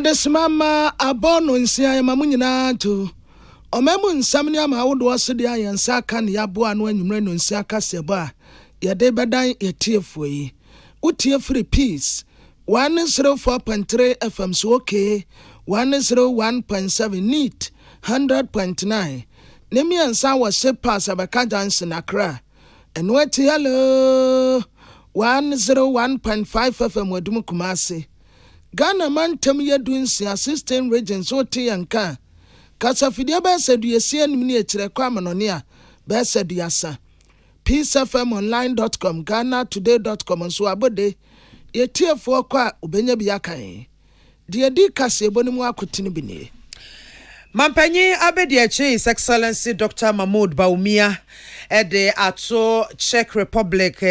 Adesimama abono nsia ya mamunyina to omemu nsam ni ama wodo asede ayensa aka ne yaboa no anwumre no nsia aka sebo a yede bedan yetiefuo yi utie free peace 104.3 FM so okay 101.7 neat 100.9 nemi ansa wo shepa sabaka Johnson Accra enweti hello 101.5 FM wadum Kumasi Ghana man tem yedunsi assistant regents oti yanka kasa fidie ba sedu yesie nimni ekire kwa manone a ba sedu yasa peacefmonline.com ghanatoday.com so abode yetiefo kwa ubenya biakan de di kase ebonimu akotini bini Mampanyi Abediachi His Excellency Dr. Mahmoud Baumia ede ato Czech Republic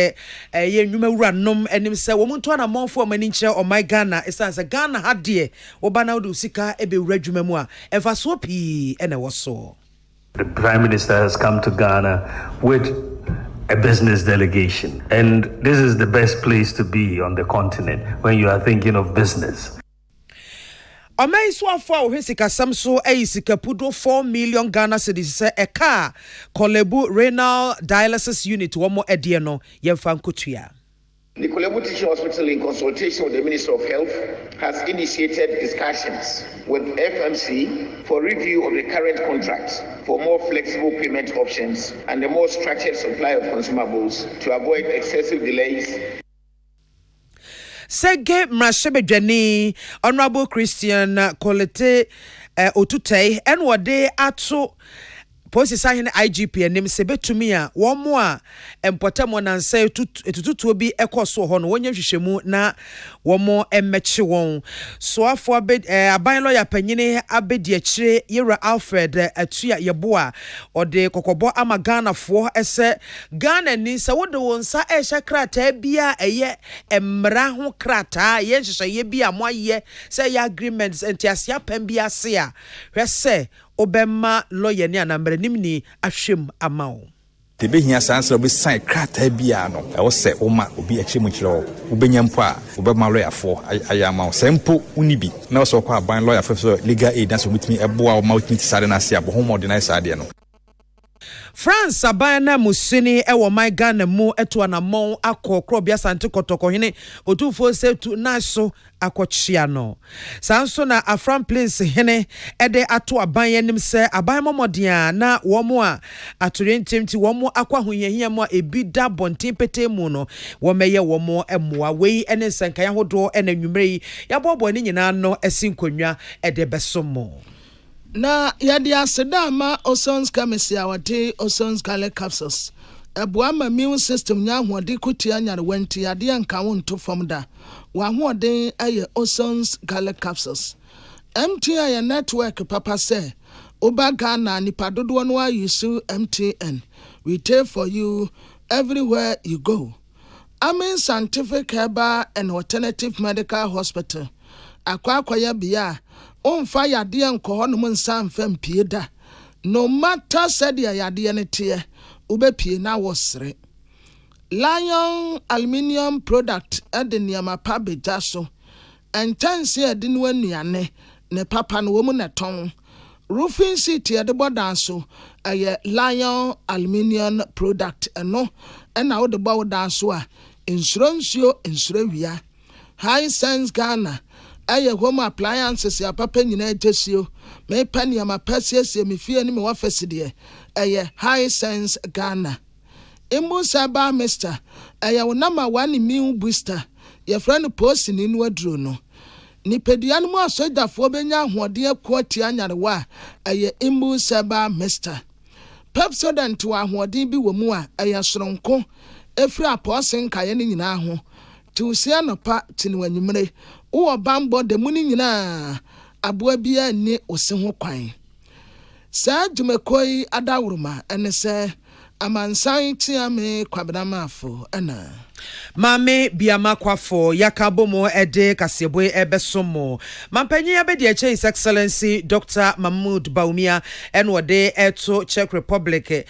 ye nwumawura nom enim se wo muntu ana monfo amani nche o my Ghana esanse Ghana hade obana wo sika ebe wura dwuma mu a emfa so pi ene wo so. The Prime Minister has come to Ghana with a business delegation, and this is the best place to be on the continent when you are thinking of business. Omei so afọ ohwesika samso sika pudo 4 million Ghana cedis se a car Kolebu renal dialysis unit womo edie no yemfa nkotua. The Kolebu Teaching Hospital, in consultation with the Minister of Health, has initiated discussions with FMC for review of the current contracts for more flexible payment options and a more structured supply of consumables to avoid excessive delays. Sege Mrashebedwani Honorable Christian Kolete Otutei enwode ato Posi sahene IGP enim sebetumi a wo mo a empotamo nansa etututuo bi ekoso ho no wonye hwehwemu na wo mo emmechi won so afo aban lawyer panyine abedi akire Yera Alfred atua yeboa ode kokobo ama Ghana fo ese Ghana ni se wode wonsa ehye krata bia eye emra ho krata ye hyehyeye bia mo aye se ya agreements entiasia pam bia se a hwese Obema lawyer ni anambre nimni ahwem amao Tebe hia sanse obi sign krata bia no e wo se oma obi achi mu kire wo obenya mpo a obema lawyer fo ayama sempo unibi na so kwa ban lawyer fo legal aid na so mitimi eboa o ma otimi sare na se abo homo organize ade no France abana musini ewo my Ghana mu eto anamon akokro bia sante kotoko hene otufo setu naso akochia no sanso na Afran place hene ede ato aban yanim se aban momodia na womo a atorentimti womo akwa hoyehia mu a ebi da bonten pete mu no womeye womo emoa wei ene senkaya hodo ene nwumrei yabobo ne nyina no esinkonwa ede besomo na yadi asedama Osons Kamesia wate Osons Kale capsules ebuama immune system nya hoɔden kutia nyare wanti ade anka wonto famda wa hoɔden aye Osons Kale capsules MTN network papa say oba Ghana nipa dodo no ayusu MTN we take for you everywhere you go. Amin Scientific Herbal and Alternative Medical Hospital akwa bia onfa yade enko ho no nsa mfam pie da no matter said ya yade ne te ubepie na wosre Lion aluminium product edeniama pabeja so entanse edinu anuane ne papa no wo mu na ton roofing sheet yade bodan so aye Lion aluminium product eno na wo de bodan so a insuro wia High Sense Ghana aye home appliances ya papa nyina etesio me pani ya mapasiesie me fie ni me wafeside aye High Sense Ghana Imbu Saba Mr aye wo number 1 immune booster ye friend post ni nu aduro no ni pedua no mu asojafo benya hoɔden akuati anyarewa aye Imbu Saba Mr Pepsodent wa hoɔden bi wɔ mu a aye soronko efri aposen kaye ni nyina ho tusia no pa tinwanyumre wo bambo de muni nyina aboa bia ni ose ho kwan sa dwumakoi adawuruma ene se amansan tiame kwabramafo ana Mame biama kwafo yakabomo ede kasebwe ebesomo. Mampanyi abedi eche His Excellency Dr. Mahmoud Baumia enwode eto Czech Republic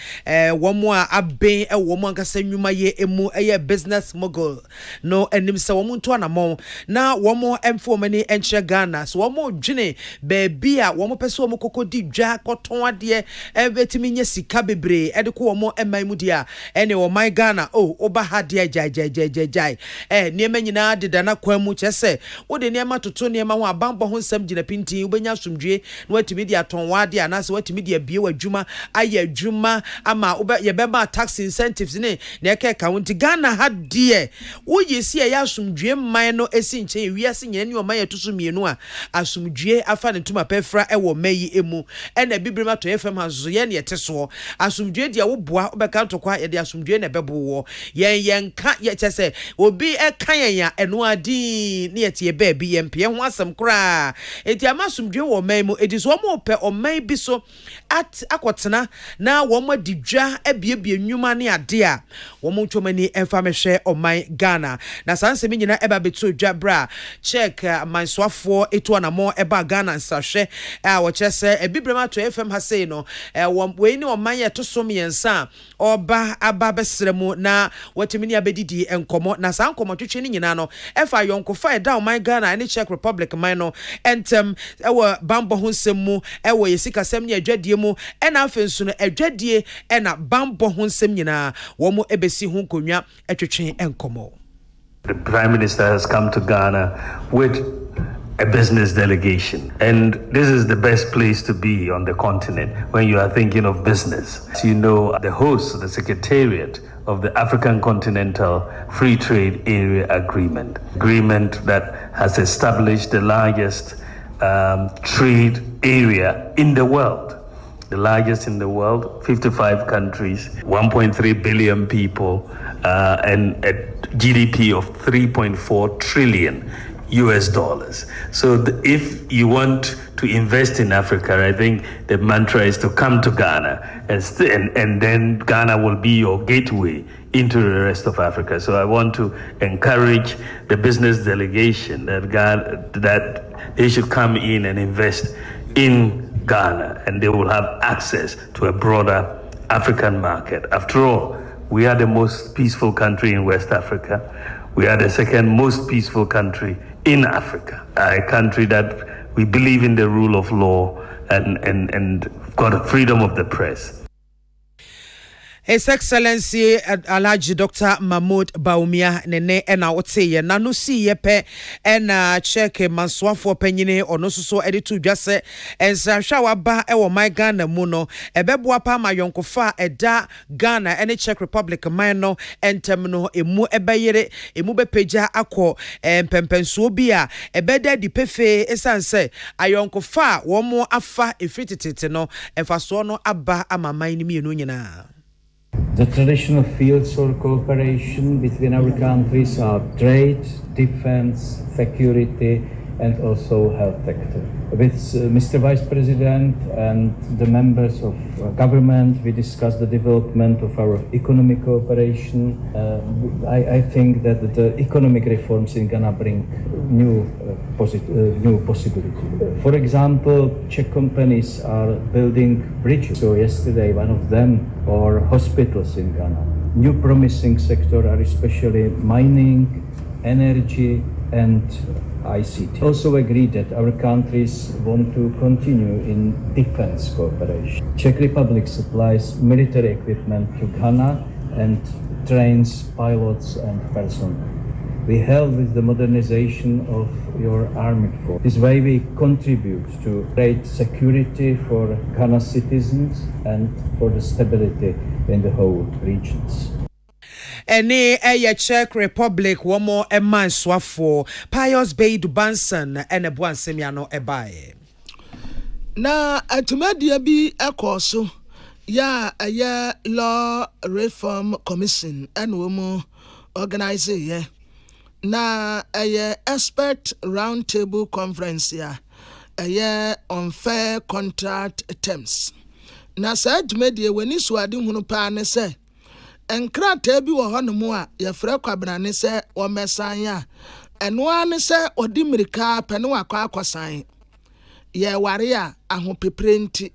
womo a aben womo ankasa nwuma ye emu business mogul no enim se womo nto anamo na womo emfo mani enche Ghana so womo dwene baabi a womo pese womo kokodi dwa koton ade ebetimi nya sika bebre ede ko womo eman mu dia ene wo my Ghana oba ha dia jai niema nyina deda na kwamu chese wode niema toto niema ho abambo ho nsam gina pintin ubenya somdwe na watimi dia ton wade anase watimi dia bie wadwuma aye adwuma ama yebeba tax incentives ne na eke county Ghana ha die woyesi ya somdwe man no esi nche wiase nyina ni oman yetoso mienu a asomdwe afa ne tuma pefra ewo mayi emu ena bibrema to FM hazo ye ne yeteso asomdwe dia wo boa obeka ntokwa ye dia asomdwe na bebo wo yen ka ye chese obi ekan ya eno adi ne yetie ba bi yempie ho asem kra enti amasomdwe wo man mu ediso mo pe oman bi so akotena na wo mo didwa ebiebie nnwuma ne ade a wo mo ntwomani emfa mehwe oman Ghana na sansemi nyina eba beto dwa bra check manswafo eto anamo eba Ghana nsahwe a wo chese ebibrema to FM ha sei no we ni oman ye to som yensa oba aba besremu na watimini abedidi enkomo na san komo twetwe ni nyina no efa yonkofa eda oman Ghana and Czech Republic man no entem ewo bambo ho nsemu ewo yesika sem ne adwadie mu ena afensu no adwadie ena bambo ho nsem nyina wo mo ebesi ho konwa etwetwe enkomo. The Prime Minister has come to Ghana with a business delegation. And this is the best place to be on the continent when you are thinking of business. As you know, the host, the Secretariat of the African Continental Free Trade Area Agreement that has established the largest trade area in the world. The largest in the world, 55 countries, 1.3 billion people, and a GDP of 3.4 trillion US dollars. So if you want to invest in Africa, I think the mantra is to come to Ghana, and then Ghana will be your gateway into the rest of Africa. So I want to encourage the business delegation that they should come in and invest in Ghana, and they will have access to a broader African market. After all, we are the most peaceful country in West Africa. We are the second most peaceful country in Africa, a country that we believe in the rule of law and got freedom of the press. His Excellency Alhaji Dr. Mahmoud Baumia nene ena oteye na no si yepe ena check manswafo panyine ono so editu dwase ensahwa waba ewo my Ghana mu no ebeboa pa ma yonkofa eda Ghana ene Czech Republic man no entem no emu ebeyere emu bepeja akọ pempenso bi a ebeda di pefe esanse ayonkofa wo mo afa efrititete no emfaso no aba amaman ni mienu nyina. The traditional fields for cooperation between our countries are trade, defense, security, and also health sector. With Mr. Vice President and the members of government, we discussed the development of our economic cooperation. I think that the economic reforms in Ghana bring new possibilities. For example, Czech companies are building bridges. So yesterday, one of them, or hospitals in Ghana. New promising sectors are especially mining, energy, and ICT. Also agreed that our countries want to continue in defense cooperation. Czech Republic supplies military equipment to Ghana and trains pilots and personnel. We help with the modernization of your armed force. This way we contribute to great security for Ghana citizens and for the stability in the whole regions. Ene Czech Republic womo eman swafo Pius Bay Dubanson ene buansemiano ebae. Na atumadia bi ekoso ya aya Law Reform Commission enwomo organize ye. Na aya expert round table conference ya aya unfair contract terms. Na sa atumadia weni so ade hunu pa ne se enkrata bi wo hono mu a yefre kwabrane se wo mesan a eno ane se odi mirika pene wakwa akwasan ye ware a ahopeprenti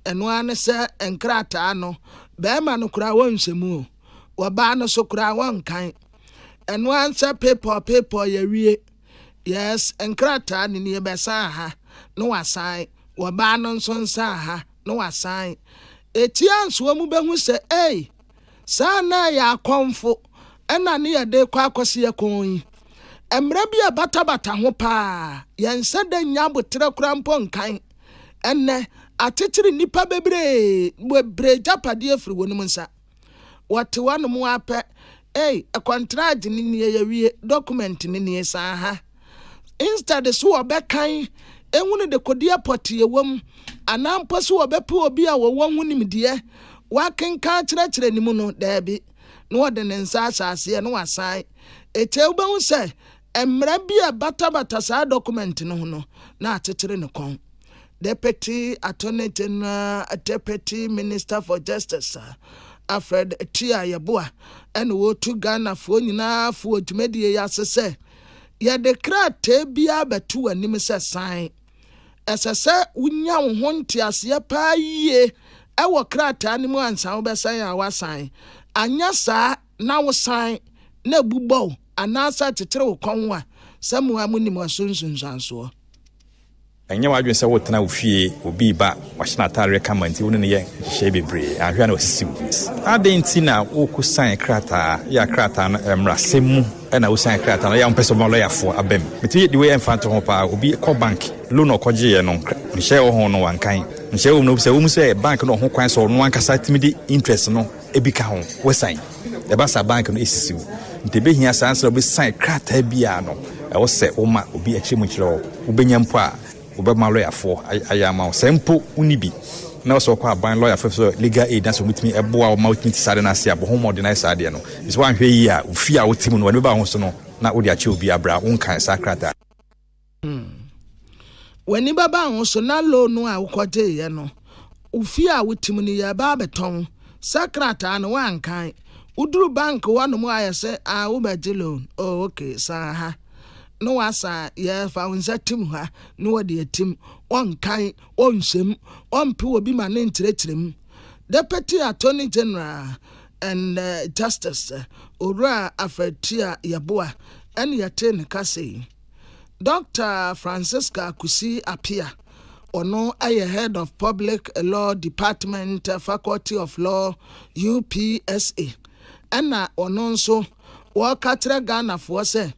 eno ane se enkrata no be ma no kura wonsemu wo ba no so kura wonkan eno ansa paper ye wie yes enkrata ni ne be san ha no wasan wo ba no nso nsa ha no wasan etianso mu behu se sana ya konfo ena ne ya de kwa akwose ye kon emra bia bata ho pa yense de nya botre kura mpo nkan enne atetiri nipa bebre japade afiri wonum nsa wate wanu ape contract ni ne ya wie document ni ne sa ha instead so obekan ehunu de kodia poti ewom anampo so obepe obi a wo hunim de wakenka kyerɛkyerɛ ni mu no daabi no wode ne nsa asase no wasan eche ubehu se emra bia bata saa document no no na atetere ne kon Deputy Attorney General, Deputy Minister for Justice, Alfred Tia Yabua, and wo to Ghana for nyina for dwumadie ya sese. Ya declare bia betu anim se sign. Esese unya wo honti ase pa yie. Ewo krata anim ansa wo besan a wasan. Anya saa na wo sign na bubo anasa tetere wo konwa. Samu amunim wasunsunsanso. Anya wadwen sɛ wotena ofie obi ba wahye atare kama nti wone ne yɛ hye bebre ahwɛ na osisi aden nti na wokusan krata ya krata no mmrasem mu ɛna wosan krata no ya mpɛsɛ mo lɔyafo abam meti de we emfa to ho pa obi kɔ bank loan ɔkɔgye yɛ no nhye wo ho no wankan nhye wo no sɛ wo mu sɛ bank no ho kwan sɛ no ankasa timidi interest no ebi ka ho wosan ɛba sa bank no esisi nti be hia sanse obi san krata bia no ɛwɔ sɛ wo ma obi akyi mu kyerɛ wo benya mpo a Obama lawyer for ayama sempo unibi na so kwa ban lawyer for legal aid na so mutimi eboa o mountimi sade na sia bo ho modernize ade no is wan hwe yi a ofi a wotimu no we ba ho so no na wo de ache obi abra wonkan sakrata wani baba ho so na loan a wokoje ye no ofi a wotimu ni ya ba beton sakrata no wankan uduru bank wano mu ayese a wo ba loan oh okay sa ha no wasa ye fa unsa tim ha no wode tim on kan on sem on pe obi ma ne ntiretirem Deputy Attorney General and Justice Ora Afetia Yabua and Yaten Kase Dr. Francisca Kusi Apia ono aye head of Public Law Department Faculty of Law UPSA ana ono nso wo katre Ghana for say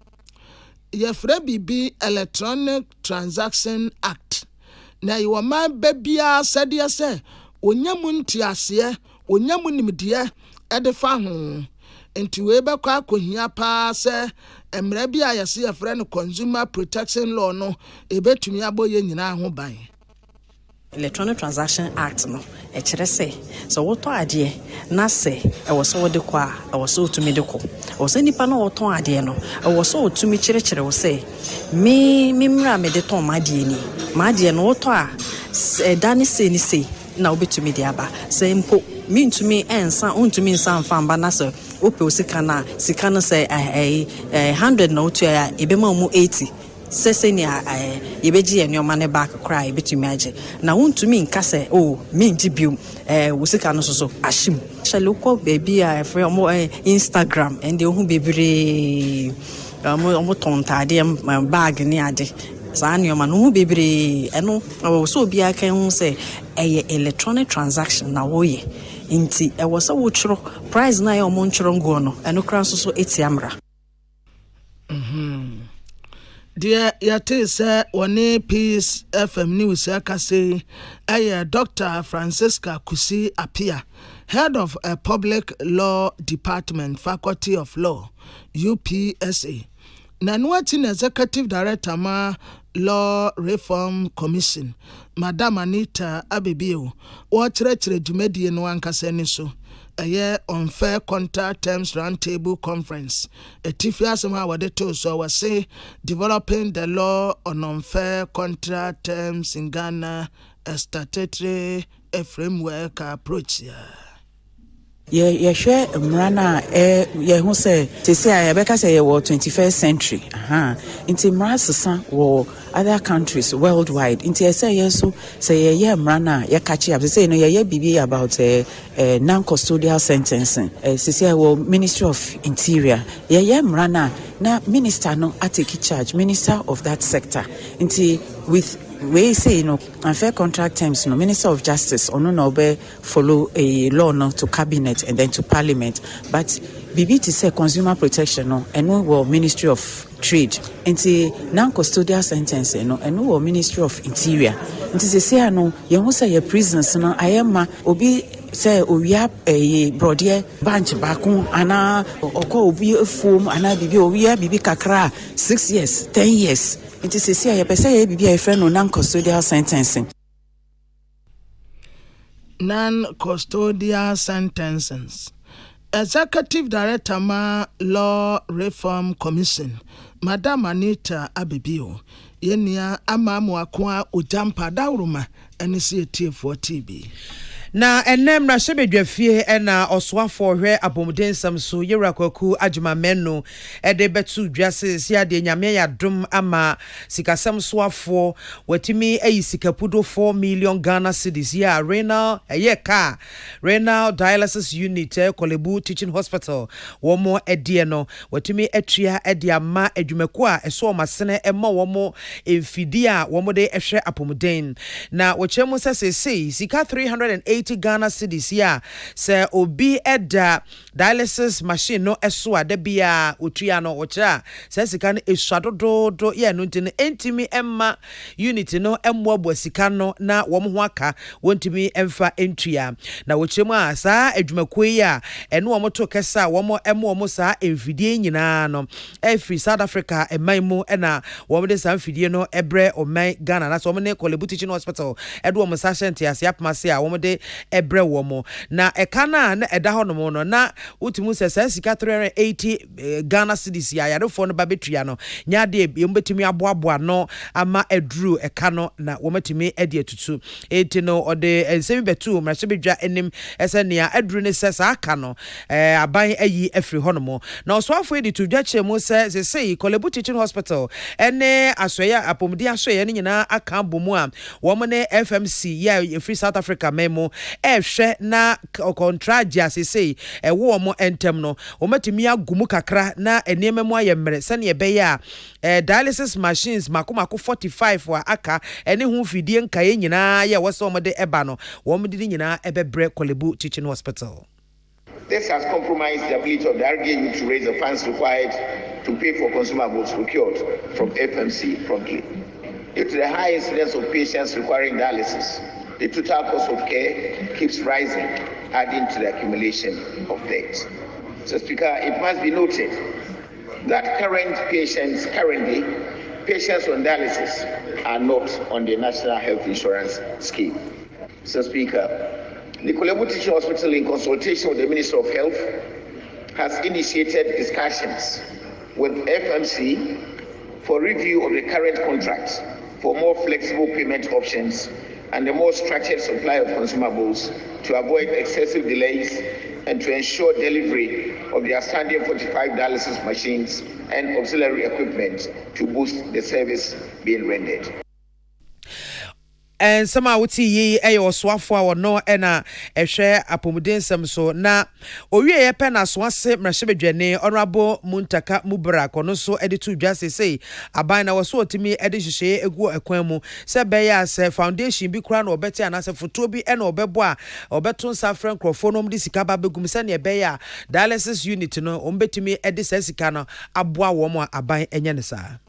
Yefre bibi Electronic Transaction Act. Na yiwa man bebia sadia se onyamu ntiase onyamu nimdie edefa ho enti we be kwa akohia pa se emra bia yese yefre no Consumer Protection Law no ebetumi aboye nyina ho ban. Electronic Transaction Act no ekire se so woto ade na se e wo so wode kwa e wo so otumi de ko wo se nipa no woto ade no e wo so otumi kire wo se me mra me de ton ma ade no woto a dani se ni se na obetumi de aba se mpo me ntumi ensa ontumi nsa mfa mba na se ope osika no se 100 na otu ya ebe ma mu 80 sese ni yebeji enoma ne back cry betumi age na wontumi nkase me ngi biom wosika no so ashim shaloko baby free mo Instagram and de hu bebre mo tontade bag ni ade saa nyoma no hu bebre eno so obi aka hu se electronic transaction na woye nti wo so wo chiro price na ye mo nchiro ngo no eno kra so etiamra Dear Yatisa, one Peace FM News, Akase, Dr. Francisca Kusi Apia, Head of a Public Law Department, Faculty of Law, UPSA. Nanuatin Executive Director, Law Reform Commission, Madam Anita Abibio, Watrechre Jumedi no Ankaseniso. A year unfair contract terms roundtable conference. A tifia somehow what they told so was say developing the law on unfair contract terms in Ghana a statutory framework approach. Share Mrana, who say, to say, I better say, 21st century. Into Mrasa or other countries worldwide. Into say, yes, so say, Mrana, catch up. They say, no, BB about non custodial sentencing. Say, Ministry of Interior. Mrana, now Minister, no, I take charge, Minister of that sector. Into with we say, unfair contract terms, Minister of Justice, no follow a law to cabinet and then to parliament. But BB to say consumer protection, and we will Ministry of Trade. And say non-custodial sentence, and we will Ministry of Interior. And to say, you say a prisoners, I am obi. Say we have a broadier bunch back on ana or be a foam and I be over bibi kakra 6 years, 10 years. It is a say a be a friend of non-custodial sentencing. Non-custodial sentences. Executive Director Law Reform Commission, Madam Anita Abibio, Yenia Amamu Akwa Ujampa Dauruma, initiative for TB. Na enem na shebedwafie na oswafo hwe abomdensam so yerakwaku adwuma menno ede betu dwase sia de nyame ya dom ama sikasam swafo watimi ayi sikapudo 4 million Ghana cedis ya renal renal dialysis unit Kolebu Teaching Hospital womo edie no watimi atua ede ama adwumaku a eso masene ema womo emfidi a womo de ehwe apomden na wochemu sesese sika 380 Ghana cedis ya se obi eda dialysis machine no eso ade bia otua no ocha se sika no eswadododo ye no ntine entimi emma unit no emwabo sika no na wo ho aka wontimi emfa entua na wochemu a saa adwumakuo ya eno wo to kesa wo emo saa emfidie nyina no every South Africa emaimu na wo de saa emfidie no ebre oman Ghana na so wo ne Kolebu Teaching Hospital edo wo sachet ase apmase a wo de ebre womo na ekana na eda hono no na utimu sesa sika 380 Ghana cedis ya yarefo no babetua no nya de yembetimi aboaboa no ama edru ekano na womatimi ede atutu eti no ode ensemi betu mrashebedwa enim esenia edru ne sesa aka no aban ayi afri hono na oswafo edi tudwa chemu se sei Kolebu Teaching Hospital ene asoya apomdi asoya ne nyina aka bomu a wo ne FMC ya Free South Africa memo ehwe na contract asese wo mo entem no wo matimi agumu kakra na enememu ayemre sane ebeya dialysis machines makomako 45 wa aka ene hu fidie nkae nyina ye wo so mo de eba no wo mo de nyina ebebre Kolebu Teaching Hospital. This has compromised the ability of the RGU to raise the funds required to pay for consumables procured from FMC promptly. Due to the high incidence of patients requiring dialysis, the total cost of care keeps rising, adding to the accumulation of debt. So, Speaker, it must be noted that currently, patients on dialysis are not on the National Health Insurance Scheme. So, Speaker, the Kolebu Teaching Hospital, in consultation with the Minister of Health, has initiated discussions with FMC for review of the current contract for more flexible payment options and a more structured supply of consumables to avoid excessive delays and to ensure delivery of the outstanding 45 dialysis machines and auxiliary equipment to boost the service being rendered. And sama wuti yi oswafo a no na ehwe apomudensam so na owie ye pe na so ase mrahebedwane honorable Muntaka Mubara kono so editu dwase sei aban na woso otimi edi hwehwe egu ekwan mu se be ya se foundation bi kura na obeti anase foto bi na obebo a obeto nsa frank crofo no mdi sika ba begum se ne be ya dialysis unit no ombetimi edi sika no aboa wo mo aban enye ne sa.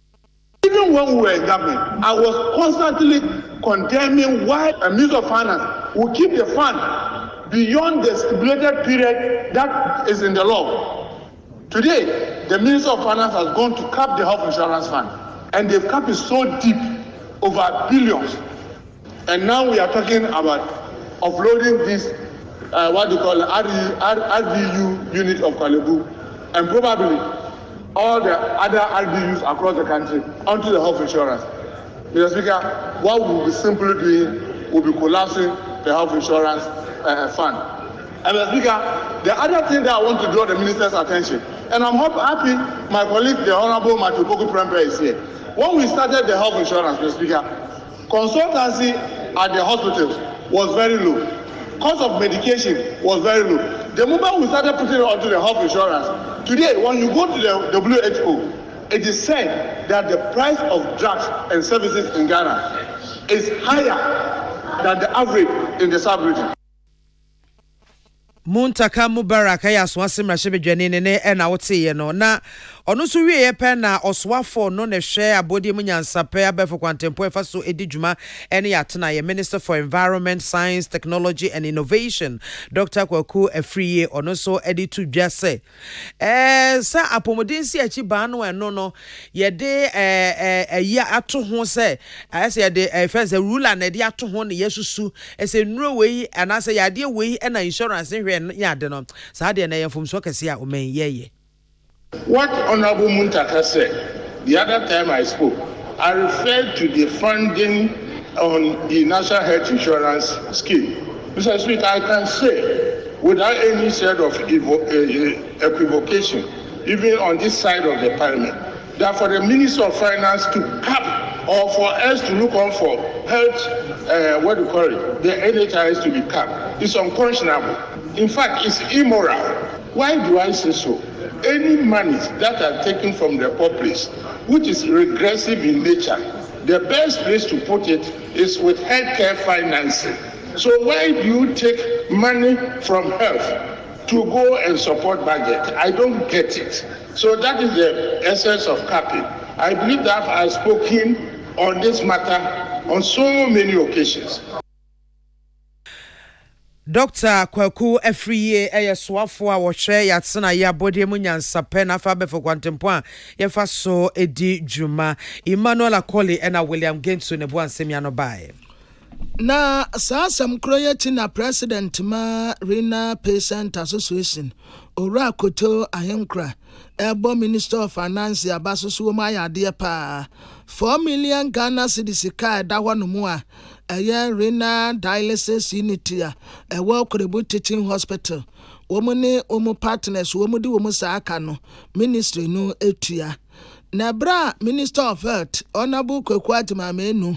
Even when we were in government, I was constantly condemning why a Minister of Finance will keep the fund beyond the stipulated period that is in the law. Today, the Minister of Finance has gone to cap the health insurance fund, and they've capped it so deep, over billions. And now we are talking about offloading this, what they call RVU unit of Kolebu, and probably all the other RBUs across the country onto the health insurance. Mr. Speaker, what we will be simply doing will be collapsing the health insurance fund. And Mr. Speaker, the other thing that I want to draw the minister's attention, and I'm happy my colleague, the Honorable Matthew Poku Prempeh, is here. When we started the health insurance, Mr. Speaker, consultancy at the hospitals was very low. Cost of medication was very low. The moment we started putting it onto the health insurance, today, when you go to the WHO, it is said that the price of drugs and services in Ghana is higher than the average in the sub-region. Muntaka Mubarak ya swase mrahye bedwane ne na wote ye no na ono so wie ye pe na oswafo no ne hwe abodi mu nyansape abefo kwantempo efa so edidwuma ene yatena ye Minister for Environment, Science, Technology and Innovation Dr. Kwaku Afriye ono so edi to dwase sa apomodinsi achi ba no eno no ye de ya ato ho se ayese ye de first the ruler na de ato ho ne yesusu ese nuro we anase ya de we na insurance ya de no sa de na yefum so kase a o men ye. What Honorable Muntaka said the other time I spoke, I referred to the funding on the National Health Insurance Scheme. Mr. Speaker, I can say without any sort of equivocation, even on this side of the Parliament, that for the Minister of Finance to cap or for us to look on for health, the NHIS to be capped, is unconscionable. In fact, it's immoral. Why do I say so? Any money that are taken from the populace, which is regressive in nature, the best place to put it is with healthcare financing. So why do you take money from health to go and support budget? I don't get it. So that is the essence of capping. I believe that I've spoken on this matter on so many occasions. Dr. Kwaku Afriye swafo a wohwe yatsena ya bode mu nyansape na fa befo kwantempo a yefa so edi dwuma Emmanuel Akoli na William Gentu ne bo ansem ya no bae na saasam kroyeti na president ma Rena Patient Association Ora Koto Ahenkra Ebo Minister of Finance abasoso ma yade pa 4 million Ghana cedis ka da hwanu mu a Rena dialysis unit a Korebu Teaching Hospital womune omu partners womudi womu sa aka no ministry no etua na bra Minister of Health Honorable Kwaku Atimamenu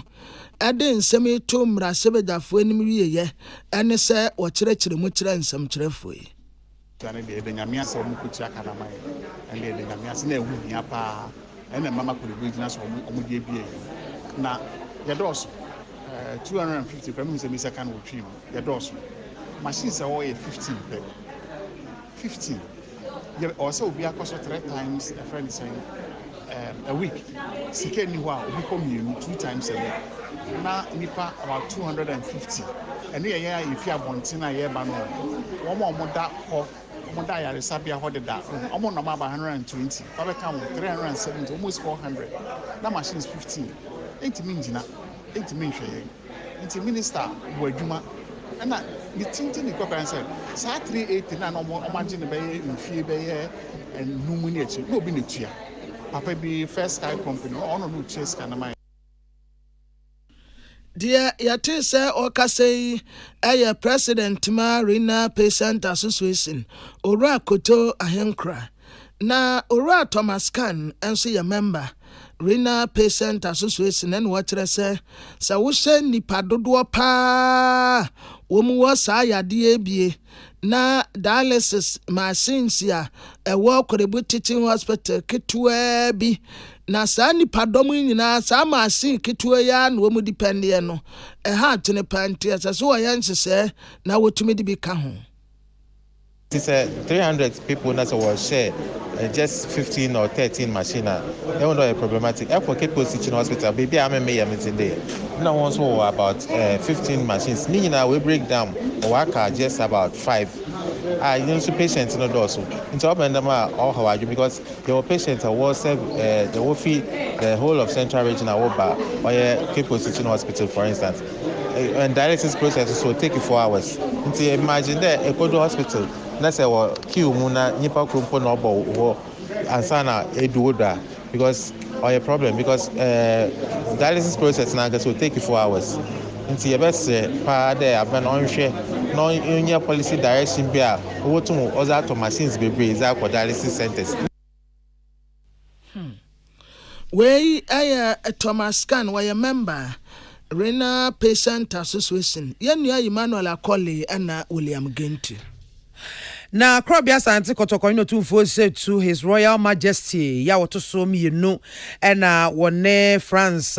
ade nsemi to mra sebedafo anim wiye ene se wo kyerɛkyerɛ mu kyerɛ nsɛm kyerɛfo yi tane de benyamia so mu kutia kanama ene de benyamia se na ehu hia pa ene mama Korebu gyina so omu die bie na yedoso 250 kwam se mi second wo trim yedoso machines are 15 per 15 ye also obi akoso 3 times a friend saying a week sike ni ho a obi come 2 times a week na nipa about 250 and ye ya ifi abontin na ye ba no wo da ho mo da ya resabia ho de da omo no ma ba 120 ba be come 370 almost 400 na machines 15 entimi ngina entimi nhwe enti minister wo adwuma na ni tinti ni kwapa answer sa 380 na no mo agine be mfie be ye numu ni echi no bi na tua papa bi first sky company ono no chase kanama Dear yate se okasei eye president ma Rena Patient Association Ora Koto Ahenkra na Ora Thomas Kan enso ye member Rena Patient Association en wakyerɛ sɛ wo hye nipa dodo pa wo mu wo sa yade ebie na dialysis machines ya Korebu Teaching Hospital ketwa bi na sa nipa dom nyina sa machine ketwa ya na wo mu depend ye no ha tene pantia so wo yan hye na wotumi de bi ka ho. It's 300 people that will share just 15 or 13 machines. They don't know problematic. For Cape Coast Teaching Hospital, baby, I'm a mayor meeting there. Now, also about 15 machines. Meaning, we break down work just about 5. You know, patients in the also. In top and all how are you? Because your patients are well served. They will feed the whole of Central Region or Cape Coast Teaching Hospital, for instance. And dialysis process will take you 4 hours. Imagine there, a Kodo Hospital. Let's say queue muna nipa krumpo no obo ansana eduoda because or a problem because dialysis process na will take you 4 hours. Nti ye best pa there aben onhwe no any policy direction be a wo to other to machines be is that for dialysis centers. Wey Thomas Can why a member Renal Patient Association. Yenya Emmanuel Akoli and William Genti. Na Krobia Santi Kotokoino 247 to His Royal Majesty ya woto so mienu ena wone France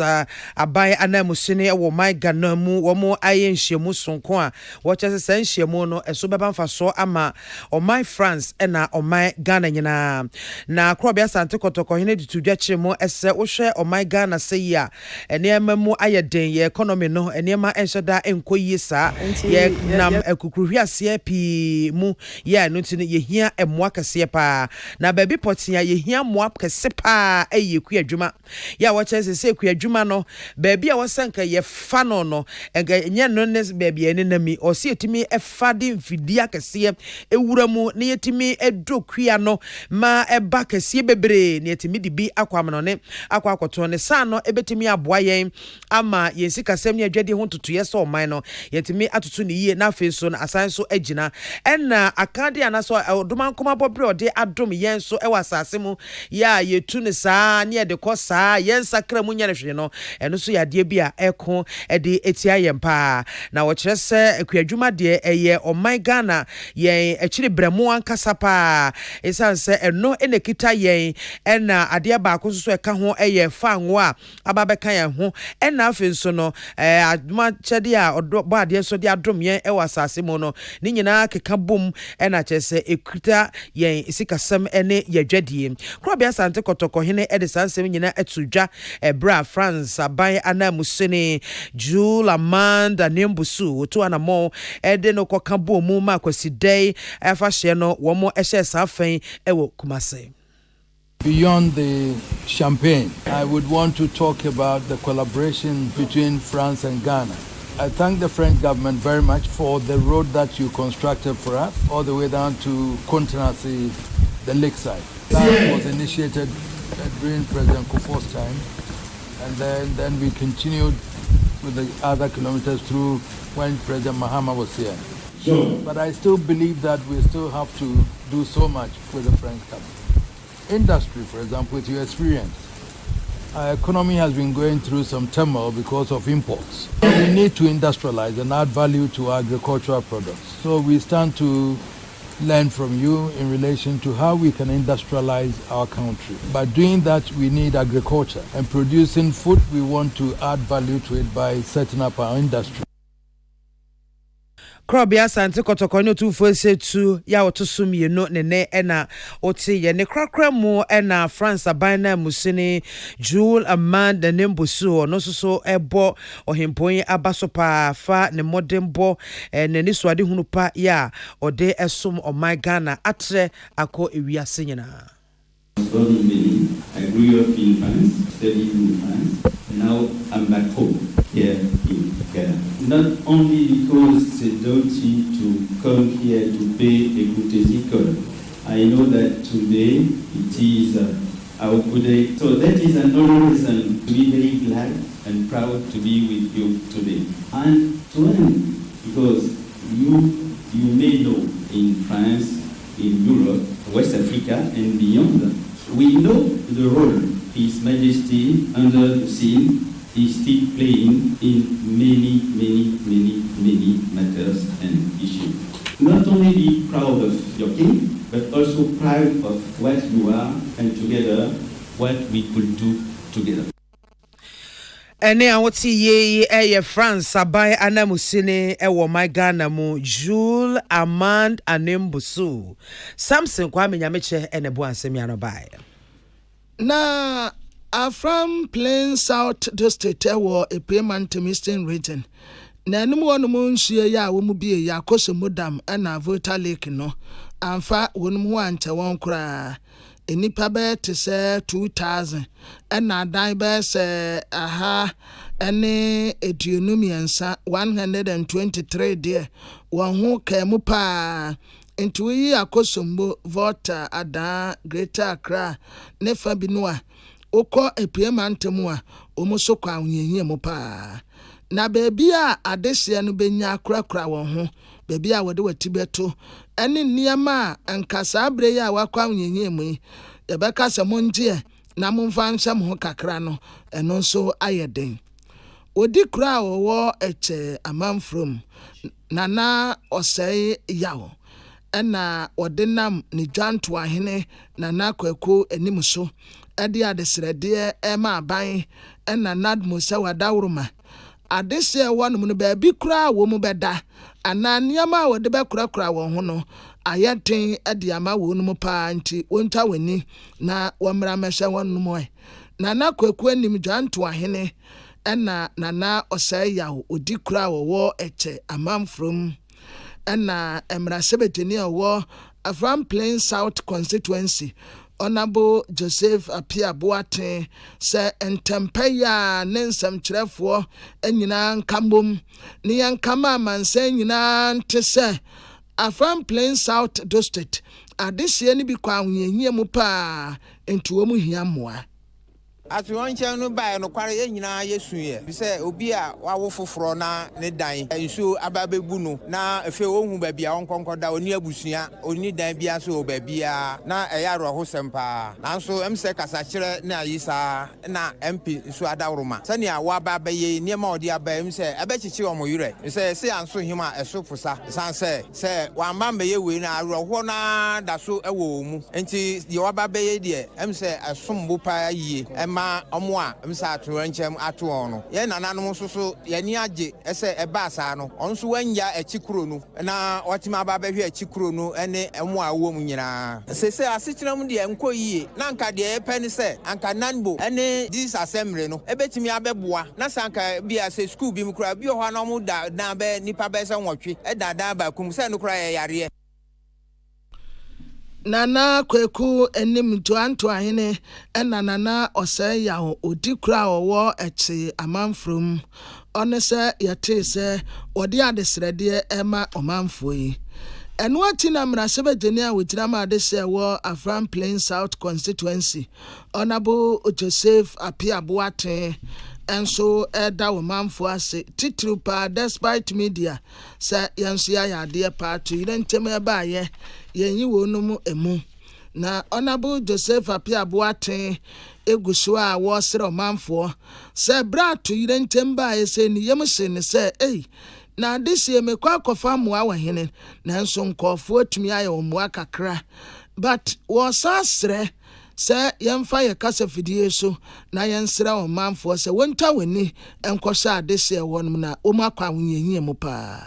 abai anamusine wo my Ghana mu wo mo aye nhyiemu sonko a wo chese san nhyiemu no eso beba mfaso ama o my France ena o my Ghana nyina na Krobia Santi Kotokoino ditudwa chiremo ese wo hwe o my Ghana sei a enema mu aye den ye economy no enema enheda enkoyi sa ye nam akukruhwiase pi mu ye no tini yehia emwa kase pa na baby potia yehia mwa kase pa eyeku adwuma ya wo chese se ku adwuma no baby a wosanka ye fa no enga nya no ne baby ene nami o se etimi efade mfidi akase ewura mu ne yetimi edokua no ma eba kase bebre ne yetimi dibi akwam no ne akwakoto ne sa no ebetimi aboa yen ama yensi kasem ne adwade ho tutuye so man no yetimi atutu ne yie na afeso na asan so agina enna akade anaso oduma nkoma bobre ode adom yen so ewa asase mu ya yetu ne saa ne de ko saa yen sakra mu nyane hwe no eno so yade bia eko ede etia yempa na wo kire se akuadwuma de eye o my Ghana yen akiri bremu ankasa pa esanse eno enekita yen ena ade ba ko so eka ho eye fanwo a ababeka yen ho ena afenso no aduma chede a odo ade so de adom yen ewa asase mu no ni nyina keka bom ena chese ekuta yen isikasem ene yadwadie Krobia Sante Kotoko hene edisansem nyina etudwa ebra France abai anamusene Jules Amanda Nembusu to anamo ede no koka bom mu ma kwasidei afa hye no wo mo ehye safen ewo Kumase. Beyond the champagne, I would want to talk about the collaboration between France and Ghana. I thank the French government very much for the road that you constructed for us, all the way down to Contenancy, the lakeside. That was initiated during President Kufuor's time, and then we continued with the other kilometers through when President Mahama was here. Sure. But I still believe that we still have to do so much with the French government. Industry, for example, with your experience. Our economy has been going through some turmoil because of imports. We need to industrialize and add value to our agricultural products. So we stand to learn from you in relation to how we can industrialize our country. By doing that, we need agriculture. And producing food, we want to add value to it by setting up our industry. Krobia Sante Kotoko no 247 ya wotoso mienu ne ena oti ye ne krakra mu ena France abana musini Jules Amanda Nembusu no so ebo ohempon abaso pa fa ne modembo ne ni swade hunu pa ya ode esom o my Ghana atre akọ ewiase nyina. I grew up in France, studied in France, and now I'm back home here in Ghana. Not only because it's a duty to come here to pay a courtesy call. I know that today it is our good day. So that is another reason to be very glad and proud to be with you today. And to end, because you may know in France, in Europe, West Africa, and beyond, we know the role His Majesty under the scene is still playing in many matters and issues. Not only be proud of your king, but also proud of what you are, and together what we could do together. Ene awoti ye France abai anamusine ewo my Ghana mu Jules Amand Anembusu Samson kwa menyameche ene bo ansemi anobai na from Plain South District ewo a payment Eastern region na enu wonu mu nhie ya wo mu bie ya koso modam na Volta Lake no amfa wonu mu anche won kura enipa be te se 2000 na dan be se aha ene edunumiensa 123 there won ho kemu pa nti yi akosombo Volta ada Greater Accra ne fa bi no a okọ epiema ntemu a omuso kwa onyenye mu pa na beebi a adehye no benya akrakra won ho beebi a wode wati beto ene nneema a nkasa abre ya wakwa nyenye mu yebeka se monje na momfa nsam ho kakra no eno nso ayeden odi kra wo eche amanfrom nana osei yawo ena odenam ni janto ahene nana kwaku enim so ade adesrede ema aban ena nadmo se wadawroma adehye wonum no ba bi kra wo mu beda ana niama wode be kra won ho no ayeten ade ama wonum pa nti wonta wani na wamra mehwe wonum nana kwaku enim janto ahene ena nana osei yawo odi kra wo eche amanfrom ena emra sebetini owo Afram Plain South constituency Honorable Joseph Apia Boaten se entempeya nensam kyerefo enyina nkambom ne yankama manse nyina ntese Afram Plain South district adehye ni bi kwa ahuyehie mu pa entuo mu hiamoa ati won chen no bai no kware ye nyina yesu ye bi se obi a wawo foforo na ne dan nsu ababebu no na efe ohun ba bia onkonkoda oni abusua oni dan bia so ba bia na eyaro ho sempa nanso emse kasa kire na yisa na MP nsu adawroma sani a wa ba ba ye niema odi aba emse abechichi omo yure se anso hima eso fusa san se wa mamba ye we na aroho na daso ewo mu enti ye wa ba ba ye de emse asombo pa yie omo a msa atoranchem ato ono ye nananom soso ye ni age ese eba sa no onso wanya achikuro no na otima ba behwe achikuro no ene emo a wo mu nyina sese asikiram de enkoyie na nka de epeni se anka nanbo ene this assembly no ebetimi abeboa na sanka bia se school bi mkura bi ho na mu da na be nipa be se nwotwe edada ba kum se no kura ye yare nana kweku enim joanto ahene ena nana osei yawo odi kura owo eche amanfrom onese yate se odi adesrede ema omanfo yi eno ati na mrasebe genia wetira ma adese wo Afram Plain South constituency Honorable Joseph Apia Boaten enso eda wo manfo ase titru pa despite media se yenso ya ade pa to yirentem eba ye yenyi wonum emu na Honorable Joseph Apia Boaten eguso a wo sere manfo se bra to yirentem ba ye se ni yemse ne se na adese mekwa kofa moa wa hene nanso nkofo atumi aye wo moa kakra but wo sasre se yemfa ye kasa fidie so na yensra o manfo se wonta wani enkosa adese wonum na o makwa ahuyehie mu pa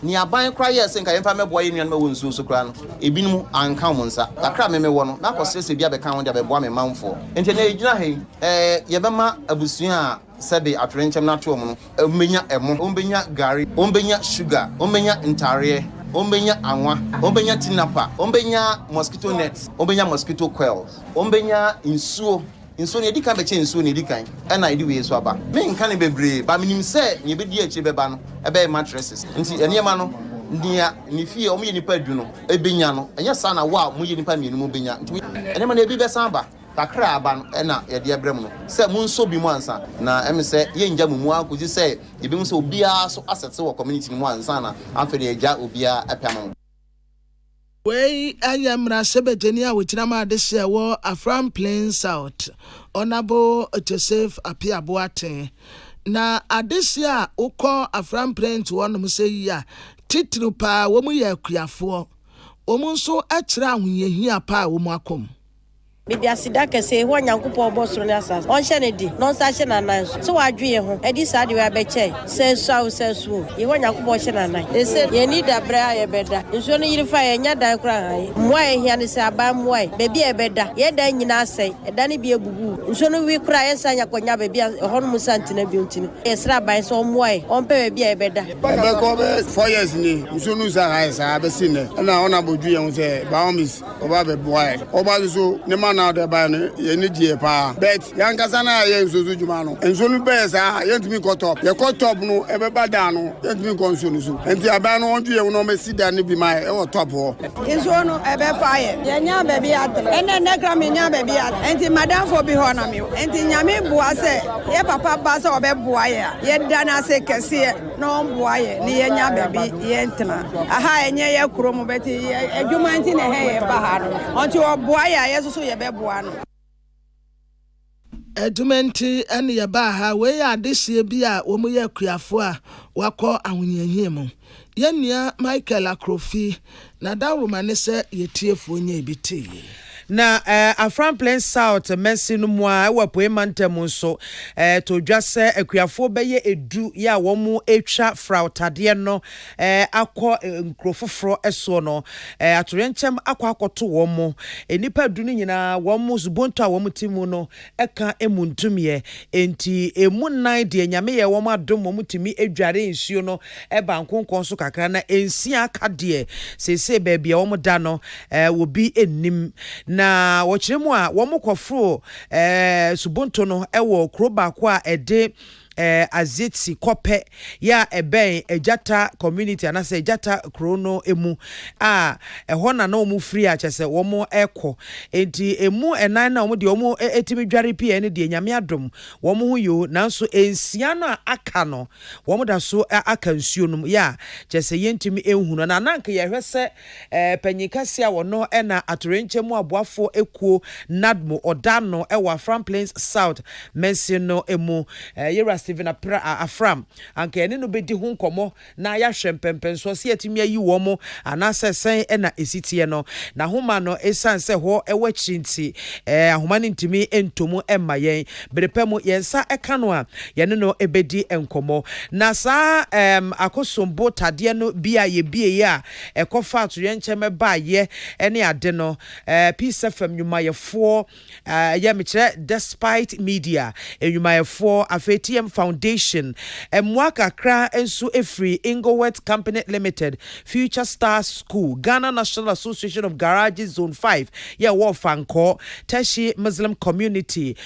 ni aban kra ye se nka yemfa meboa ye nuan ma wonsu so kra no ebinum anka wo nsa akra me wo no na kosese bia be kan wo dia be boa me manfo enti na ejina he ye bema abusua a sebe atorenchem na to mu no ombenya emo ombenya gari ombenya sugar ombenya ntare ombenya anwa ombenya tinapa ombenya mosquito nets ombenya mosquito coils ombenya insuo ne edika be che insuo ne edikan na edi we so aba me nka ne bebre ba minim se ne bedi achi beba no ebe mattresses nti enema no ndia ni fie omo ye nipa du no ebenya no enya sa na wa mo ye nipa mienu mo benya nti enema na ebi be san ba kakra aba no na ye de ebrem no se mo nso bi mo ansa na em se ye nja mu akoji se ye bi mo se obia so asset wo community mu ansa na amfe de eja obia apam wey ayamra sebetenia wetira ma adese wo Afram Plain South Honorable Joseph Apia Boaten na adese a ukọ Afram Plain to wonum se yi titru pa wo mu ye akuafo wo mu nso akira ahuyehia pa wo mu akom Bibi asida kese ho nyankopɔ bɔ soro ne asase ɔnhyɛ ne di no nsa hyɛ nanan so wadwe ho edi saa de wa bɛkyɛ sɛ so ye ho nyankopɔ hyɛ nanan de se ye ni da bra ye bɛda nso no yiri fa ye nya dan kora han mmoa ye hia ne sɛ aba mmoa bebi ye bɛda ye dan nyina asɛe ɛda ne bi ebubu nso no wi kora ye nsa nya konya bebi ɛhɔ no musa ntina bi ntini ye sra ban so mmoa ye ɔmpɛ bebi ye bɛda bɛkɔ bɛ 4 years ni nso no sa ha sa bɛsi ne na ona bodwu ye ho sɛ baomis oba bɛboa ye oba so ne ma now the ban ye ni je pa but yankasa na ye nsusu juma no enso no be sa yentimi kotop ye kotop no e be bada no yentimi konso no so enti aban no onju ye no me sida ne bi mai e wo top ho enso no e be fire ye nya be bi atre ene ne gra me nya be bi atre enti madam fo bi ho na me enti nyame bua se ye papa ba se obe bua ye dana se kese no bua ye ni ye nya be bi ye ntena aha enye ye kromo beti adwuma enti ne he ye ba ha no onti obua ye ye so ye be bua no Edumenti and Yabaha, where are this year be a woman ya kuafua, wako awunyehie mu. Yenya Michael Akrofi, na da woman say ye tie for nye biti. Na Afran Plain South Messi no mwa wa poemantem so to dwase akuafo beye edu ya wo mu etwa frautade no akọ nkrofoforo eso no atorenchem akọ akoto wo mu enipa du ni nyina wo mu zubonto a wo mu timu no eka emuntumye enti emu nan de nyame ye wo mu adom wo mu timi edware nsuo no eba nkonkon so kakra na ensia aka de sese baabi a wo mu da no wo bi ennim na wochiremu a wo mukofro subonto no ewo kroba kwa ede azeti kope ya eben ejata community anase ejata krono emu eho na na omu free a chese wo mo eko enti emu enan na omu de omu etimi dware pie ne de nyame adom wo mo hu yo nanso ensia no aka no wo mo da so aka nsuo no ya chese yentimi ehunu na nanka ye hwese panyikase a wo no na atorenchemu aboafo ekuo nadmo odano ewa Afran Plains South Mensino emu yera Steven Afram anka ene no bedi hu nkomo na ya hwempempen so se atimi ayi wo mo anase sen na esitie no na homa no esanse ho ewachinti ahoma ne ntimi entomu emma yen berepemu yensa eka no a yene no ebedi enkomo na sa akosombo tade no bia ye bie ya ekofa atoyencheme ba ye ene ade no peace fm nyumayefo ya mekire despite media enyumayefo afetiem foundation mwaka kra ensu efree Inglewood Company Limited Future Stars School Ghana National Association of Garages Zone 5 ya wo fanko Teshi Muslim Community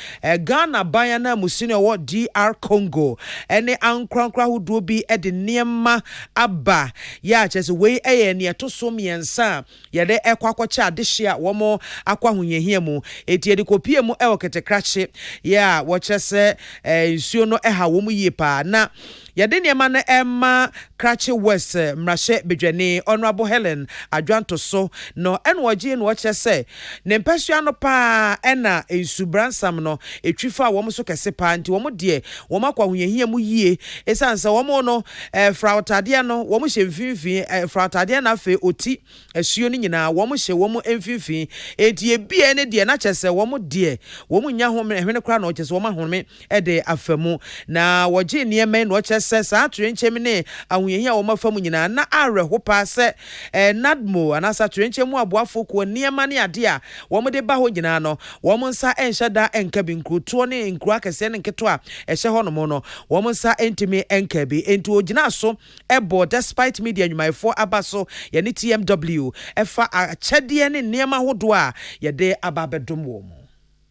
Ghana Bayana Musini wo DR Congo ene ankrankra hudo bi ede niema aba ya chese we ne to so miensa ya de ekwakocha adehia wo mo akwahunyehia mu eti de kopie mu ewo ketekrache ya wo chese nsuo no ha wo mu yie pa na yade niema na emma Krache West mrashe bedwane Honorable Helen Adwanto so no enwoje no chese ne mpasua no pa ena ensubransam no etwifa wo mo so kese pa nti wo mo de wo makwahunyehia mu yie esansa wo mo no frautade no wo mo hye mfimfin frautade na fe oti asuo ni nyina wo mo hye wo mo mfimfin enti ebie ne de na chese wo mo de wo mo nya home hwene kra na chese wo ma home ede afamu na woje niema no chese sa trenchemi ne ahuyehia wo mafamu nyina na areho pa se nadmo anasa trenchemu aboafo ko niema ne ade a wo mo de ba ho nyina no wo mo nsa enhyada enkabi nkruto ne nkru akese ne nketo a ehye ho no mo no wo mo nsa entimi enkabi enti ogina so ebo despite media nyumayefo abaso ye ne TMW efa achede ne niema hodo a ye de ababedom wo mo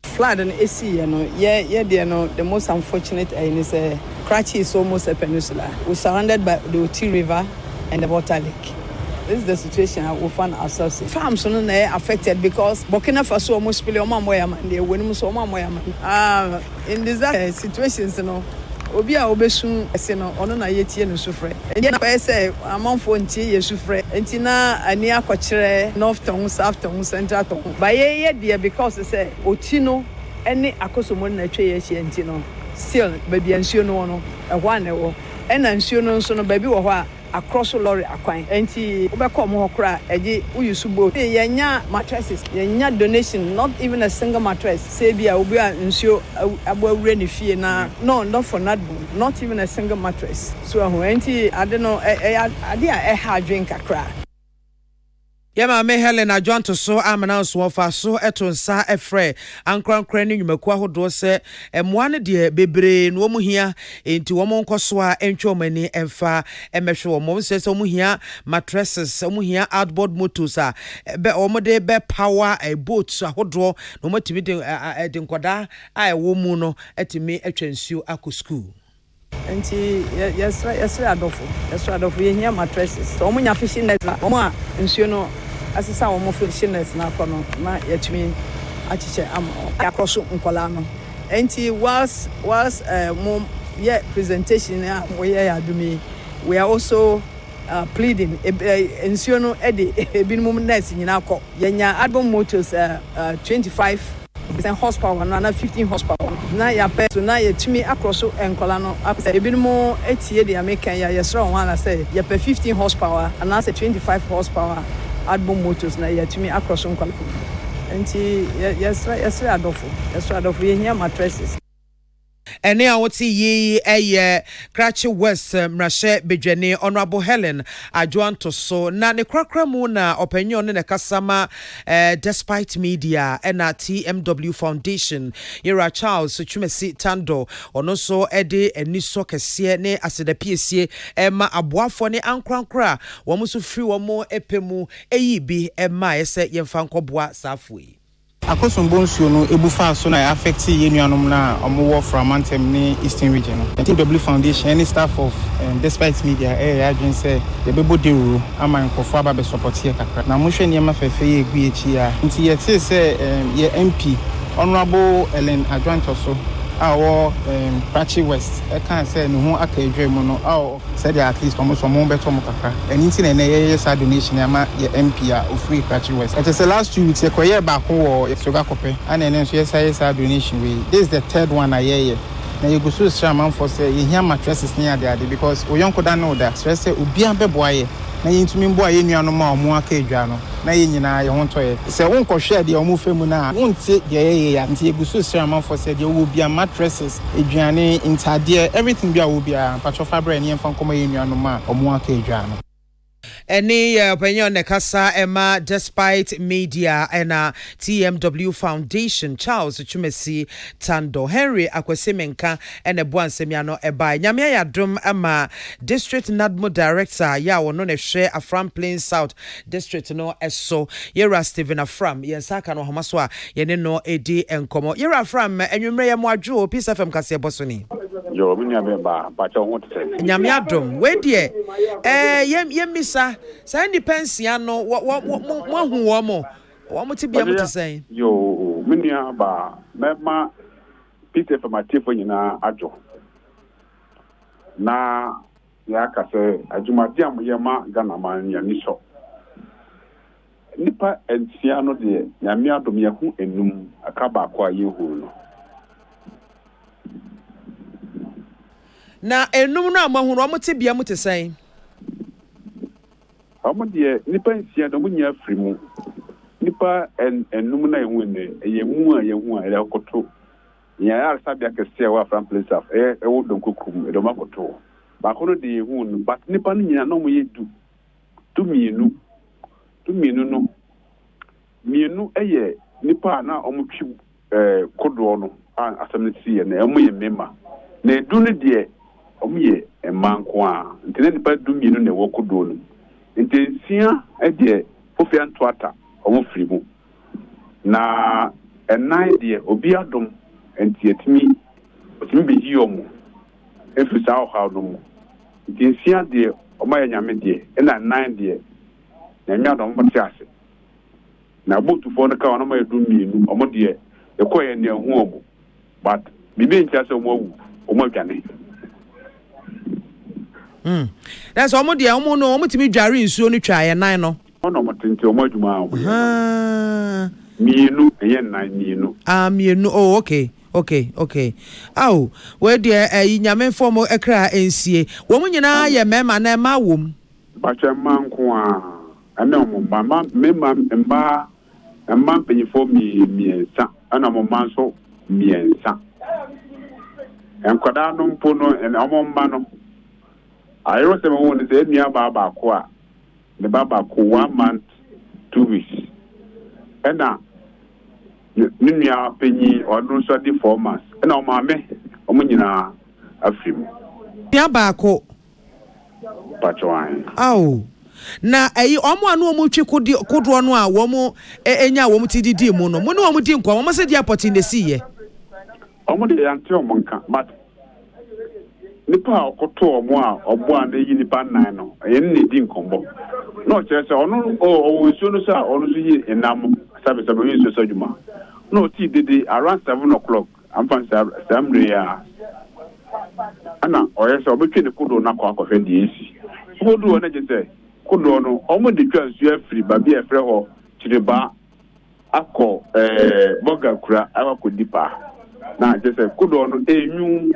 flood and AC, the most unfortunate is Krachi is almost a peninsula. We're surrounded by the Oti River and the water lake. This is the situation we find ourselves in. Farms are affected because Burkina Faso almost spill on in these situations, obi a obesun ese no ono na yetie no sufre enti na pese amanfo ntie ye sufre enti na ani akokire north town south town central town ba ye de because say oti no ene akosomo na twa ye hie enti no still baby ansuo no no ehwa na ewo ena ansuo no nso no baby wo ho a across lorry akwan enti obekọ mo hokra eji uyusu boat yenya mattresses yenya donation not even a single mattress say bia obi a nsuo abawure ne fie na no not for not even a single mattress so enti ade no ade a ha drink akra Yama me Helen adwan to so amana so fa so eto nsa efre ankrankra ne nwumaku ahodo se emwa ne de bebre no mu hia enti wo mo nkoso a entwe omani emfa emehwe wo mo se mu hia mattresses mu hia outboard motors a be wo de be power boats ahodo no matimi de nkoda a wo mu no etimi atwansuo akọ school. Nti yes adofo ye hia mattresses so omunya fishing net omo a nsuo no asisa omo fishing net na kono na yatumi achiche akroso nkola no nti was mom yeah presentation we adumi we are also pleading nsuo no ede ebinum net nyina akọ yenya album motors 25% horsepower na 15 horsepower na ya pe so na yetumi across enkola no after ebinum etie de American ya yesro one na say ya pe 15 horsepower and na say 25 horsepower album motors na yetumi across enkola enti yesra adofo ye hia mattresses. Ene a woti yi eye Krachi West mrahye bedwane Honorable Helen adwan to so na ne krakra mu na opanyo ne kasama despite media na TMW Foundation Yera Charles Chumesi Tando ono so ede eniso kese ne asedapiesie ma aboafo ne ankrankra wo muso free wo mo epemu eyi bi ma yese yemfa nkoboa safui. Akosombo no ebufa so na affect ye nuanom na omo from Anthem ni Eastern region. TW Foundation any staff of despite media adwin say ye bebo deru ama nkofo aba be support here kakra. Na mo hwe niam afefe ye egu echi a. Nti ye say ye MP Honorable Ellen Adwantoso our Prachi West can say no aka edwemu no said at least almost one more better mokaka and in na donation ama ye MP of free Prachi West. It is the last 2 weeks e koye ba ko sugar kope and then so yes donation we this is the third one I hear na you go so shaman for say ye hear mattresses near there because we yonko da know that stress say obi an beboaye na yintumi mbo aye nuanu ma omo aka edwa no na ye nyina ye honto ye se wonko hwe de omo femu na wonte de ye ya nti eguso shaman for say de wo bia mattresses edwane intade everything bia wo bia patcho fabric ne yemfa nkomo ye nuanu ma omo aka edwa no. Any opinion nekasa Emma despite media and TMW Foundation Charles Chumesi Tando Henry Akwesemenka and Ebuan Semiano Eba Nyamia Yadrum Ama District Nadmo Director ya wono ne hwe Afram Plains South District no eso Yera Stephen Afram yensaka no homaswa yene no edi enkomo Yera Afram enwumre ya mwadwo Peace FM kase bosoni yo minya beba bacha ho tse Nyamia Adrum we die yemisa sa independence no mo hu wo mo ti bia mo ti sen yo minya ba mema Peter Formative nyina ajo na ya ka se adwumade am yema Ghana man ya ni so nipa entia no de Nyame adom ye hu enum aka ba kwa ye hu no na enum no amahu no mo ti bia mo ti sen amode nipa nsia do munya afrimu nipa enum na ehu ne ye mu a ye hu a ele koto ya arsa bia kese wa from place of wo donkokum do makoto ba kono de ye hu no but nipa no nyina no mo ye du mienu no mienu eye nipa na omutwi kodo no asamnesi na emo ye mema na edu ne de omo ye emanko a ntene nipa du mienu na wo kodo no intensia ede ofia ntoata omo frimu na enai de obi adom entiatimi otimi beji omo efisa o no mo intensia de omo ya nyame de na nine de na nya adom matiase na botu fo no ka ono ma edu mienu omo de ekoye ne hu omo but bibi ntiase omo awu omo adwane. That's omo dia omo no omo timi dware nsuo no twa ye nan no ono motenti omo adwuma omo mienu eye nan mienu mienu oh okay aw we de nyame form ekra ensie wo mu nyina ye mema na ma wom ba cha manko a ana omo mama mema mba penyifo miensa ana omo manso miensa enkoda no mpo no omo mba no I was the one that said, Baba Qua, the Baba 1 month, 2 weeks. And now, Nina Penny or no study 4 months. And now, mammy, Omunina, a film. Yabako. Patchwine. Oh. Na omo anu omo twi kodro no a wo mo enya wo mo TDD mu no mo ne wo mo di nkwa wo mo se di airport in the sea ye omo de ante omo nka but nipa okoto omo a obo an yi nipa nan no ye ne di nkombo no chere se ono o nsuo no sa ono so yi enam sabe yi so juma no ti dede around 7 o'clock am fan samre ya ana oye se obetwe ne kodo na kwa akofе di esi kodo na je se kodo no omo de twa nsuo afiri ba bi efre ho chireba akọ boga kura akọ na je se kodo no enyu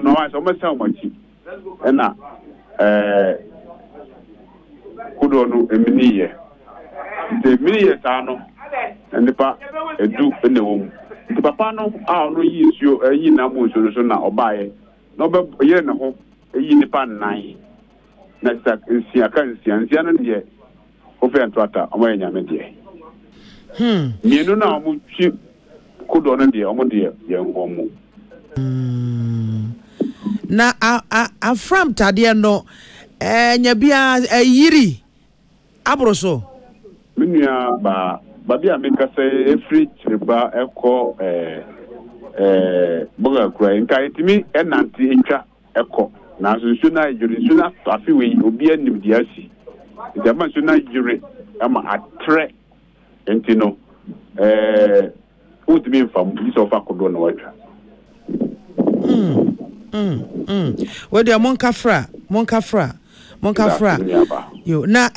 no wa so mesa omachi na kodo no eminiye sa no nipa edu ene wo nti papa no a no yi nsuo yi na mo nsuo so na obaye no be ye ne ho yi nipa nan na sa nsia no de ofe antoata omo enya me de mienu na omo twi kodo no de omo de ye ngomu na a from tade no nya bia yiri abroso minua ba bia me ka say every chireba eko boga kura nka itimi enanti etwa eko na so na yuri so na afi we obi anim di asi jama so na yuri ama atre entino utimi mfam iso fa kodo na watwa wede monkafra yo na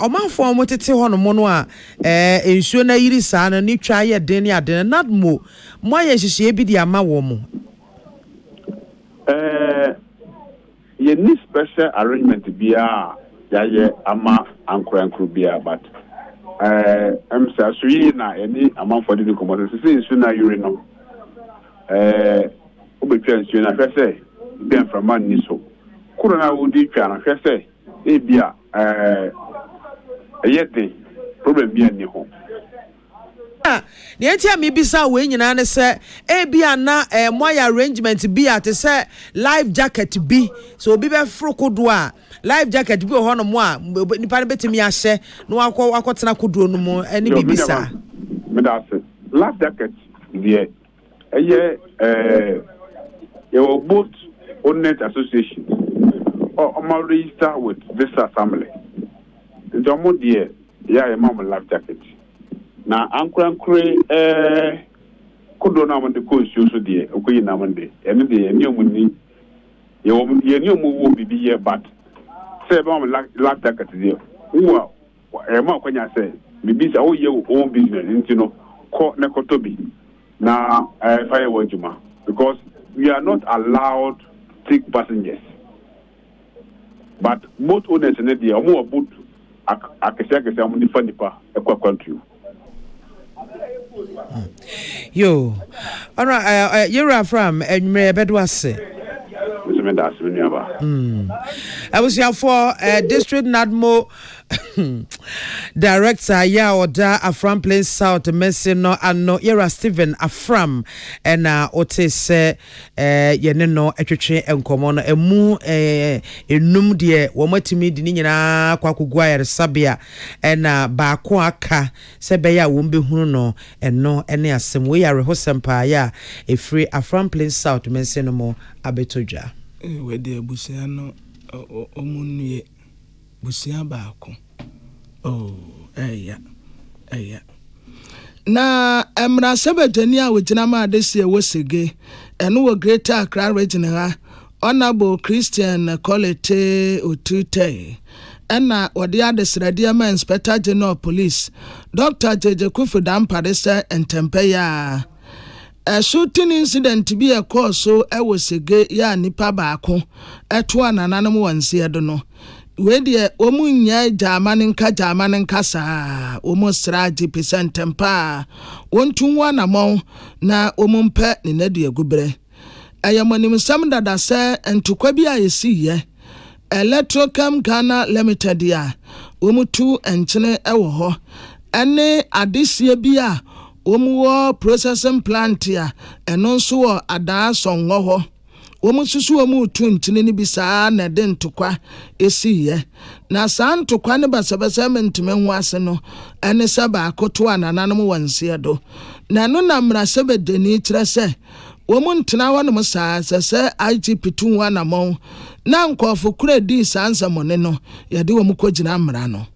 omanfo omo tete ho no mo no a ensuo na yiri saa no ni twa ye den ya den na mo aye hihye bi di ama wo mo ye ni special arrangement bia ya ye ama ankurankuru bia but so yi na any amanfo de ko mo se ensuo na yiri no obetwa nsuo na hwɛ sɛ bɛn frama ni so kuro na wodi twa na hwɛ sɛ ebia ɛyɛ problem bi ani ho ne entia me bisa we nyina ne sɛ ebia na moy arrangement bi ate sɛ life jacket bi so obi bɛ fro kodo a life jacket bi ho no mo a nipa ne betimi ahyɛ na wakɔtena kodo no mo ɛne bibisa me da sɛ life jacket die ɛyɛ your boat owners association or register with this family. The Jomo dear, yeah, mom life jacket. Now, Uncle could do now on the coast, you so dear, okay, now one day, and the new money, your new move will be here, but say about life jacket dear. Well, when I say, maybe all your own business, you know, call Nekotobi. Now, firework Juma, because we are not allowed to take passengers. But both owners in the more boat country. Yo, all right, you're from Edmure Bedwase. I was here for District Nadmo Director Oda Afram Plains South Messino and no Era Stephen Afram and Otis Yeneno Etche and Common Emu Enum dear Womatimi Dinina Kwakugwire Sabia and Bakwaka Sebeya Wumbi Huno and no any assem we are Hosempa ya a free Afram Plains South Messino Abetoja. Wede busia no omunye busia baako eya na emra sebetani a wogina ma adesie wosege eno wo Greater Accra region ha honorable Christian Quality Otute ena wode adesrade ma Inspector General Police Dr. Jeje Kufu Damparese Entempeya a shooting incident be a course so I was a gay ya nipa baako eto ananam wansi edo we de omunya jamanin kasa almost 30% tempa wontu wana mo na omumpe ne nadu agubre ayamonim sam dada se entukwa bi ayesi ye Electrocam Ghana Limited ya womutu enchene ewo ho ene adesie bi a womuwo processing plant a eno nso wo adaa songo ho womususu womutu enchene ni bi saa na de ntokwa esiye na saa ntokwa ne basabasa mentime ho ase no ene saba akoto anananom wanse do na no na mrasebe deni kire se womuntena wonom saa se IGP tu wanamon na nkofo kura di sansa mone no yade wo mukogina mra no.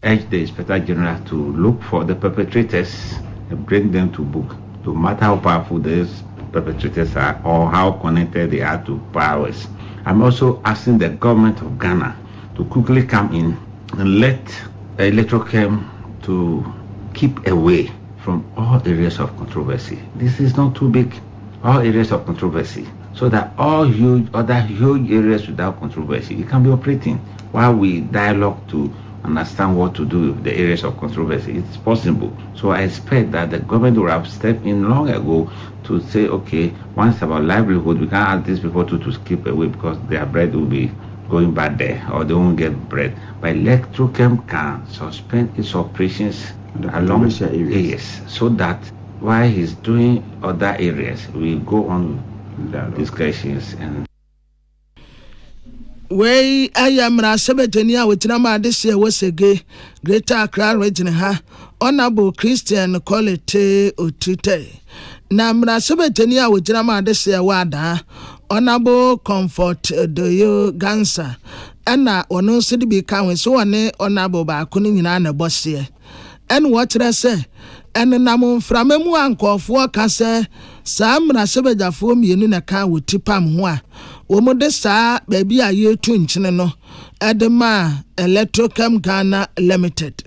Urge the Inspector General to look for the perpetrators and bring them to book, no matter how powerful those perpetrators are or how connected they are to powers. I'm also asking the government of Ghana to quickly come in and let Electrochem to keep away from all areas of controversy. This is not too big, all areas of controversy, so that all other huge areas without controversy, it can be operating while we dialogue to understand what to do with the areas of controversy. It's possible. So I expect that the government will have stepped in long ago to say, okay, once about livelihood, we can't ask these people to keep away because their bread will be going bad there or they won't get bread. But Electrochem can suspend its operations along areas so that while he's doing other areas, we go on with discussions and Way ayamra sebetenia wetina ma adese wosege Greater Accra region ha Honorable Christian Quality Otute na mra sebetenia wetina ma adese wada Honorable Comfort Doyo Gansa ana ono sidi bi kan so one Honorable ba ko ni nyina na bose en wo kire se en nam mframemu ankofo ka se saa mra sebejafo mienu na kan wotipam ho a womude saa baby a yetu nchene no edema Electrochem Ghana Limited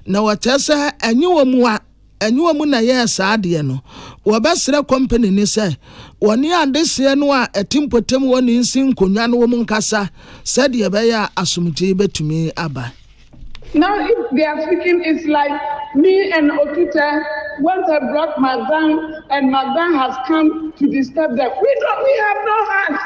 na watese enyiwomu na ye saa de no wobesre company ni se woni adese no a etimpotem woni nsin konwa no womu nkasa said ye be ya asumti betumi aba. Now, if they are speaking, it's like me and Okita, once I brought Magdan, and Magdan has come to disturb them. We have no hands.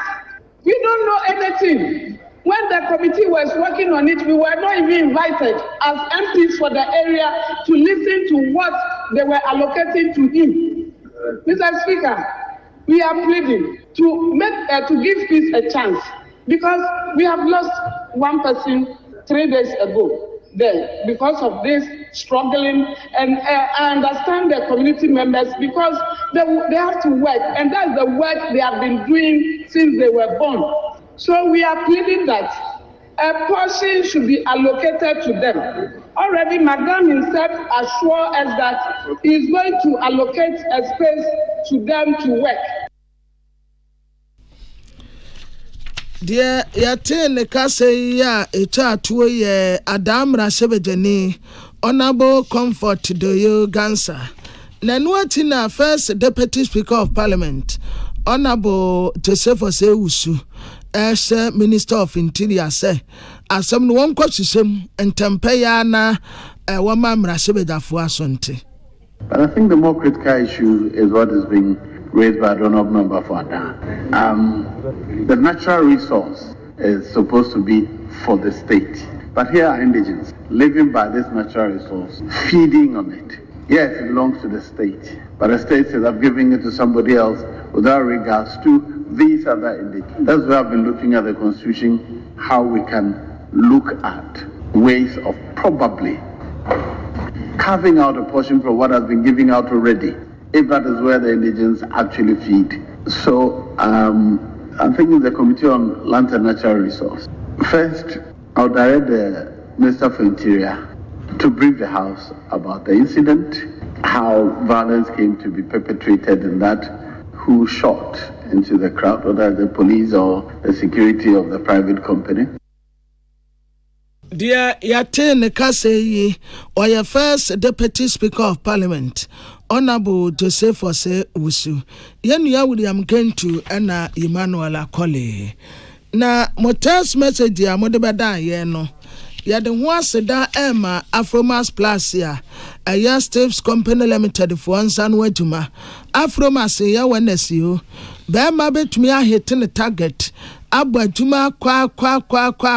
We don't know anything. When the committee was working on it, we were not even invited as MPs for the area to listen to what they were allocating to him. Mr. Speaker, we are pleading to give peace a chance because we have lost one person 3 days ago. There, because of this struggling, and I understand the community members because they have to work, and that's the work they have been doing since they were born. So we are pleading that a portion should be allocated to them. Already, Madam himself assured us that he is going to allocate a space to them to work. Dear Yatin the Kase ya echa tuo ye Adamra Sebejani Honorable Comfort Doyo Gansa. Nanuatina first Deputy Speaker of Parliament Honorable Joseph Oseusu as Minister of Interior say asam no won kwasisem entempeya na wamamra Sebejafo asonte. But I think the more critical issue is what is being raised by the honorable member for Akan. The natural resource is supposed to be for the state. But here are indigents living by this natural resource, feeding on it. Yes, it belongs to the state. But the state says, I'm giving it to somebody else without regards to these other indigents. That's why I've been looking at the Constitution, how we can look at ways of probably carving out a portion from what has been given out already, if that is where the indigents actually feed. So I'm thinking the Committee on Land and Natural Resource. First, I'll direct the Minister for Interior to brief the House about the incident, how violence came to be perpetrated in that, who shot into the crowd, whether the police or the security of the private company. Dear Yatin Kasei, or your first Deputy Speaker of Parliament, Honorable Joseph Oseusu, Yenya William Kentu, and Emmanuel Akole. Na Motel's message ya modebada yeno. Yade huaseda Emma Afromas Plasia, a ya Steps Company Limited for Ansan Wetuma. Afromas ya wenesio. Bema bet me a hitting a target abaduma kwa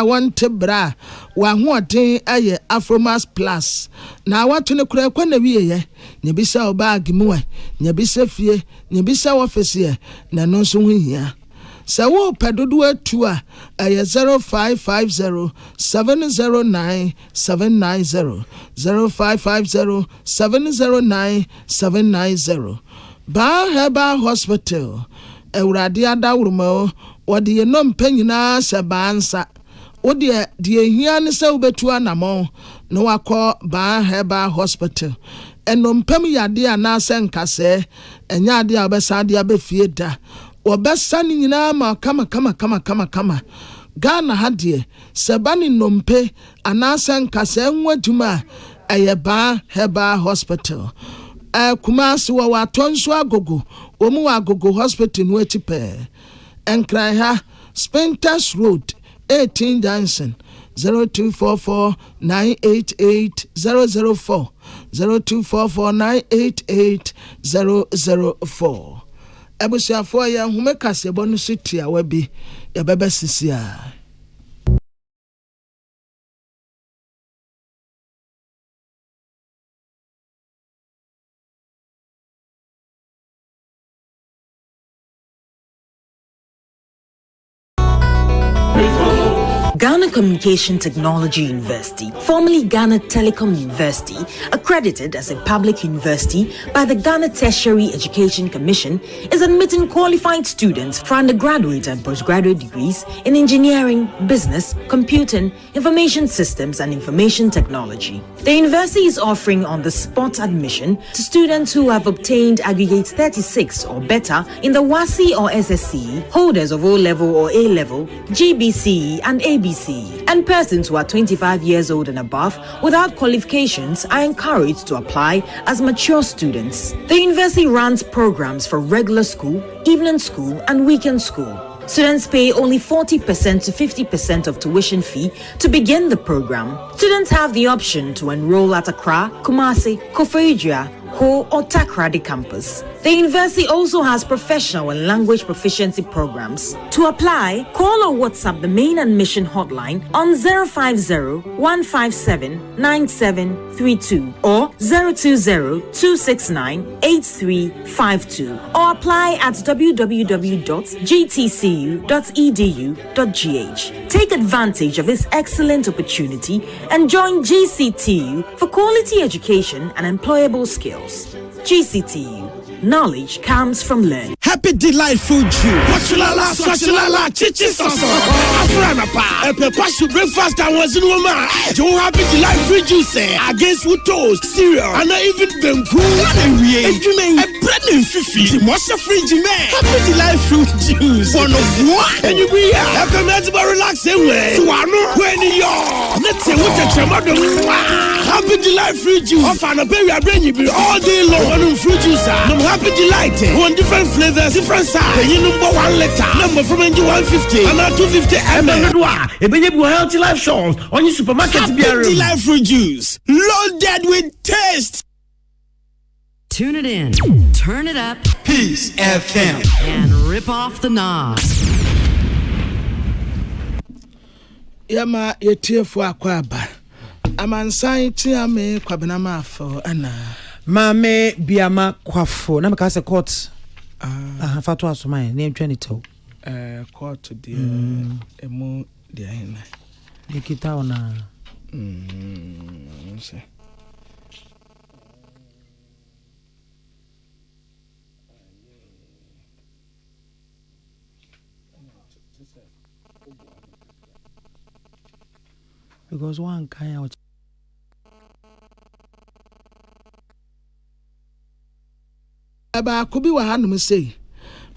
wonte bra wa hoɔden ɛyɛ Afromas Plus na wato ne kura kwa na wiye nya bisa obag mu nya bisa fie nya bisa office na no so ho hia sɛ wo pedodo atu a ɛyɛ 0550 709 790 0550 709 790 Ba Herbal Hospital Eurade adawuruma wode ye no mpanyina se bansa wode de hia ne se obetu anamo no wakọ Ba Herbal Hospital eno mpam yade anase nkase enya ade a obesa ade abefie da obesa ni nyina ma kama Ghana hade se bani nompe anase nkase nwaduma eye Ba Herbal Hospital Kumasi wa watonso agogo omu wa agogo hospital no echipe enkran ha Spinters Road 18 Johnson 0244 988 004 0244 988 004 Ebusiafo ya hume kase bonu sitia wabi ya bebe sisia Ghana Communication Technology University, formerly Ghana Telecom University, accredited as a public university by the Ghana Tertiary Education Commission, is admitting qualified students for undergraduate and postgraduate degrees in engineering, business, computing, information systems, and information technology. The university is offering on-the-spot admission to students who have obtained aggregate 36 or better in the WASI or SSC, holders of O-level or A-level, GBCE, and ABC, and persons who are 25 years old and above without qualifications are encouraged to apply as mature students. The university runs programs for regular school, evening school, and weekend school. Students pay only 40% to 50% of tuition fee to begin the program. Students have the option to enroll at Accra, Kumasi, Koforidua, Ho, or Takrady campus. The university also has professional and language proficiency programs. To apply, call or WhatsApp the main admission hotline on 050-157-9732 or 020-269-8352 or apply at www.gtcu.edu.gh. Take advantage of this excellent opportunity and join GCTU for quality education and employable skills. GCTU. Knowledge comes from learning. Happy Delight Food Juice. Wachulala, swachulala, chichi soso. Afrana pa. Epe pashu breakfast and was in woman. Joe Happy Delight Food Juice. Against with toast, cereal, and even bengu. And bread and fifi. The most fridge man. Happy Delight Fruit Juice. One of one. And you be here. Like a man's about relaxing way. Swano, when you're. Let's say what a chamado. Happy Delight Fruit Juice. Off and a baby, I bring you all day long. One fruit juice. Happy Delight. One different flavors, different size. You number 1 liter. Number from NG 150. And now 250 ml. A healthy life shows on your supermarket. Happy Delight Fruit Juice. Loaded with taste. Tune it in. Turn it up. Peace FM. And rip off the knob. Yama yetiefu akwaba. Amansan tiame kwabena mafo ana. Mame biama kwafo na meka se court fato asoma na entwa ni tew court de emu de ahina nikita ona se because one kind of Aba kubi wa hanum sei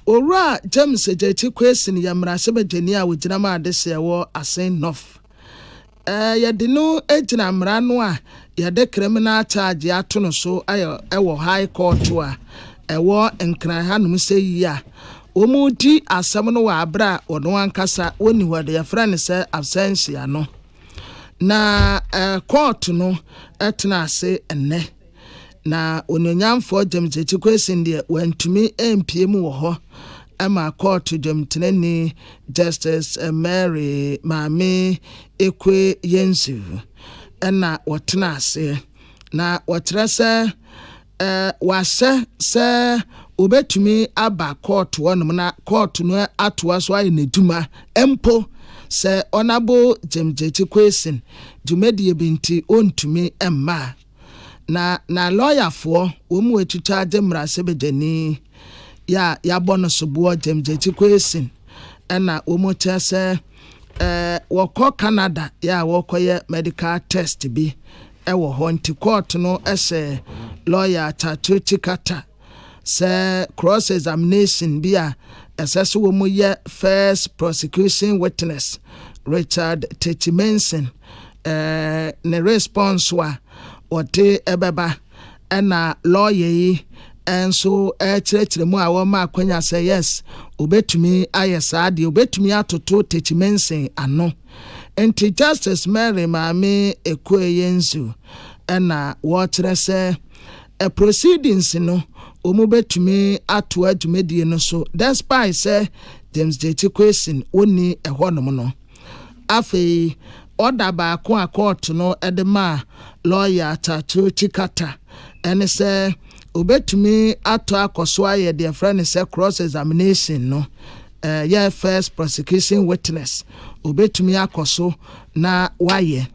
owura James Ejechi question ya mrase bejani a wogina ma adese wo asen nof ya de no ejina mra no a ya de criminal charge ato no so ewo high court a ewo enkran hanum sei ya omudi asem no wa abra ono ankasa woni hode ya fra ne se absence ya no na court no etna ase enne na onyanyamfo James Echikwesi de wantumi empie mu wo ho Emma Court to Jumtini Justice Mary Mami Ekwe Yensu Ena Watanase na Watrasa wase se obetumi aba court wonum na court no atoa so aye neduma empo se onabo jemjechi question jumedie binti ontumi emma na lawyer fo wo mu etuta demra sebedani ya bono sobo jemjechi question na wo mu tese woko Canada ya wokoye medical test bi ewo ho nti court no ese lawyer Tatuchi Kata say cross examination bia assess wo mu ye first prosecution witness Richard Techimenson ne response wa ote ebeba na lawyer yi enso chire mu awo ma kwanya say yes obetumi ayesa de obetumi atoto Techimenson ano enti Justice Mary Mami Ekwe Yensu na watere say proceedings no omubetumi ato adwumedie no so despite say James J. question oni ehonom no afei order ba ko court no edema lawyer Tatuchi Kata ene say obetumi ato akoso aye de friend say cross examination no yeah first prosecution witness obetumi akoso na waye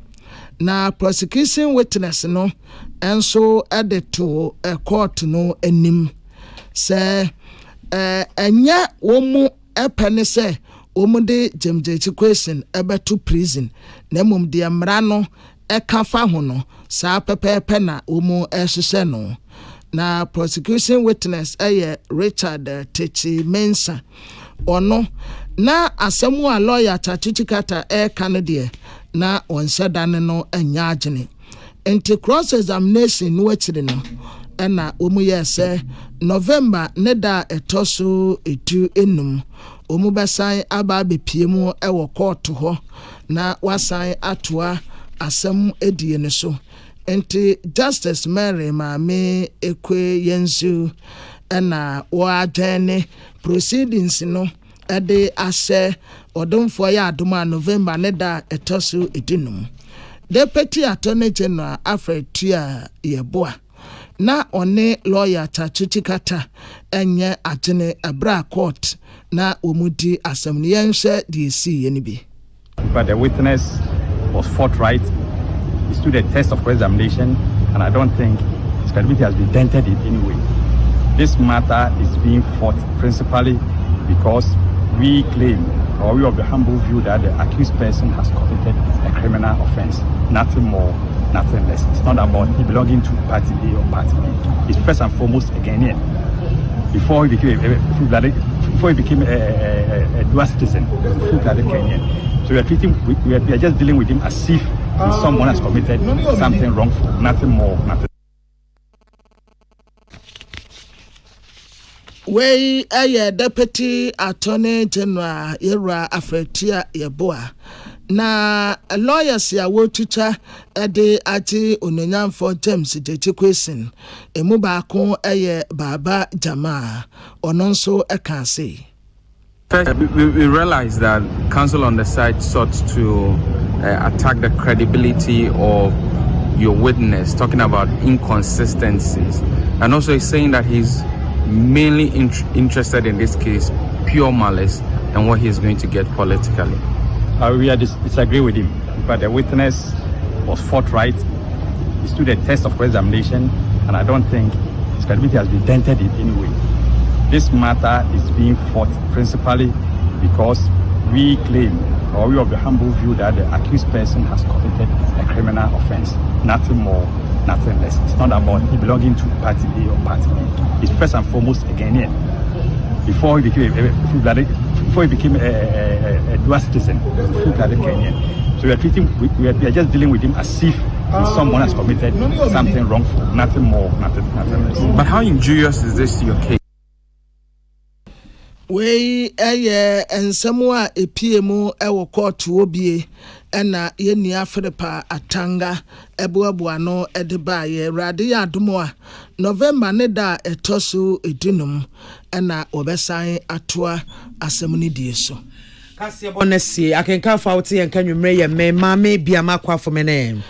na prosecution witness no enso to court no enim say enya womu epene say womu de jemjechi question to prison na mum de mra no ekafa ho no sa pepepe na womu ehhye no na prosecution witness Richard Techimenson ono na asemu a lawyer Tatuchi Kata Canada na onsedane no anya agene enti cross examination no akire no na omu yese November ne da etoso etu enum omu besan aba bepiemu ewo court ho na wasan atoa asem edie ne so enti Justice Mary Mami Ekwe Yensu na wadene proceedings no ede ase odomfo ya adoma November ne da etoso edinum Deputy Attorney General Alfred Tia Yeboa na one lawyer Tatuchi Kata enye agene abra court na omudi assemny yenhwe DC yenibi. But the witness was forthright. He stood a test of examination, and I don't think his credibility has been dented in any way. This matter is being fought principally because we claim, or we of the humble view, that the accused person has committed a criminal offense. Nothing more, nothing less. It's not about he belonging to party A or party B. It's first and foremost a Ghanaian. Before he became a dual citizen, he was a full-blooded Kenyan. So we are just dealing with him as if someone has committed something wrongful. Nothing more, nothing. We Deputy Attorney General Yera Afretia Yeboa na lawyers ya wotuta ede ati ononyam for James J. Question emu baako Baba Jamaa ononso eka say. First, we realized that counsel on the side sought to attack the credibility of your witness, talking about inconsistencies, and also saying that he's mainly interested in this case pure malice and what he's going to get politically. We disagree with him, but the witness was forthright. He stood a test of examination, and I don't think his credibility has been dented in any way. This matter is being fought principally because we claim, or we of the humble view, that the accused person has committed a criminal offense. Nothing more, nothing less. It's not about he belonging to party A or party B. It's first and foremost a Ghanaian. Before he became a dual citizen, he was a full-blooded Kenyan. So we are just dealing with him as if someone has committed something wrongful. Nothing more, nothing less. But how injurious is this to your case? wei ɛyɛ nsɛm a epie mu ɛwɔ kɔɔto obie ɛna yɛni afiripa atanga ɛboaboa no ɛde baayɛ awurade yɛ adom a November ne da ɛtɔ so edunum ɛna wɔbɛsan atoa asɛm no die so. Kasia bonesi akenka fauti yenka nwumre ye me maame bia makwafo me ne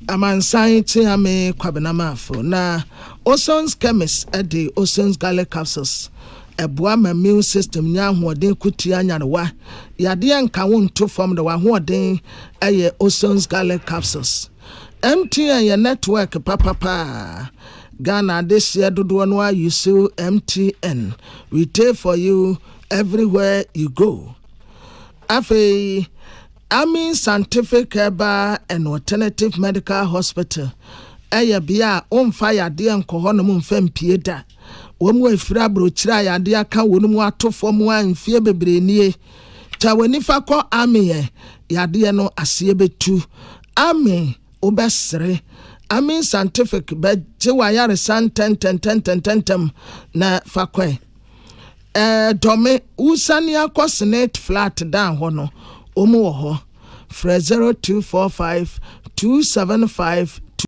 amansan te ame kwabenamafo na Oson's chemist edi Oson's garlic capsules eboa ma immune system nya ahoden kutia nyarewa yade anka wonto from the ahoden eye Oson's garlic capsules MTN ye network papa Ghana this year dodo no use MTN retail for you everywhere you go. Afe Amin Scientific Herbal and Alternative Medical Hospital Eya bia omfa yade enkoho no mfam pieda womu afira brochira yade aka wonum atofo mu anfie bebrenie ta wanifa kɔ Amin yade no asie betu Amin obesre Amin Scientific be jewa yare san ten na fakwe Dome usani akɔ flat down hono omu wo ho fra 0245 275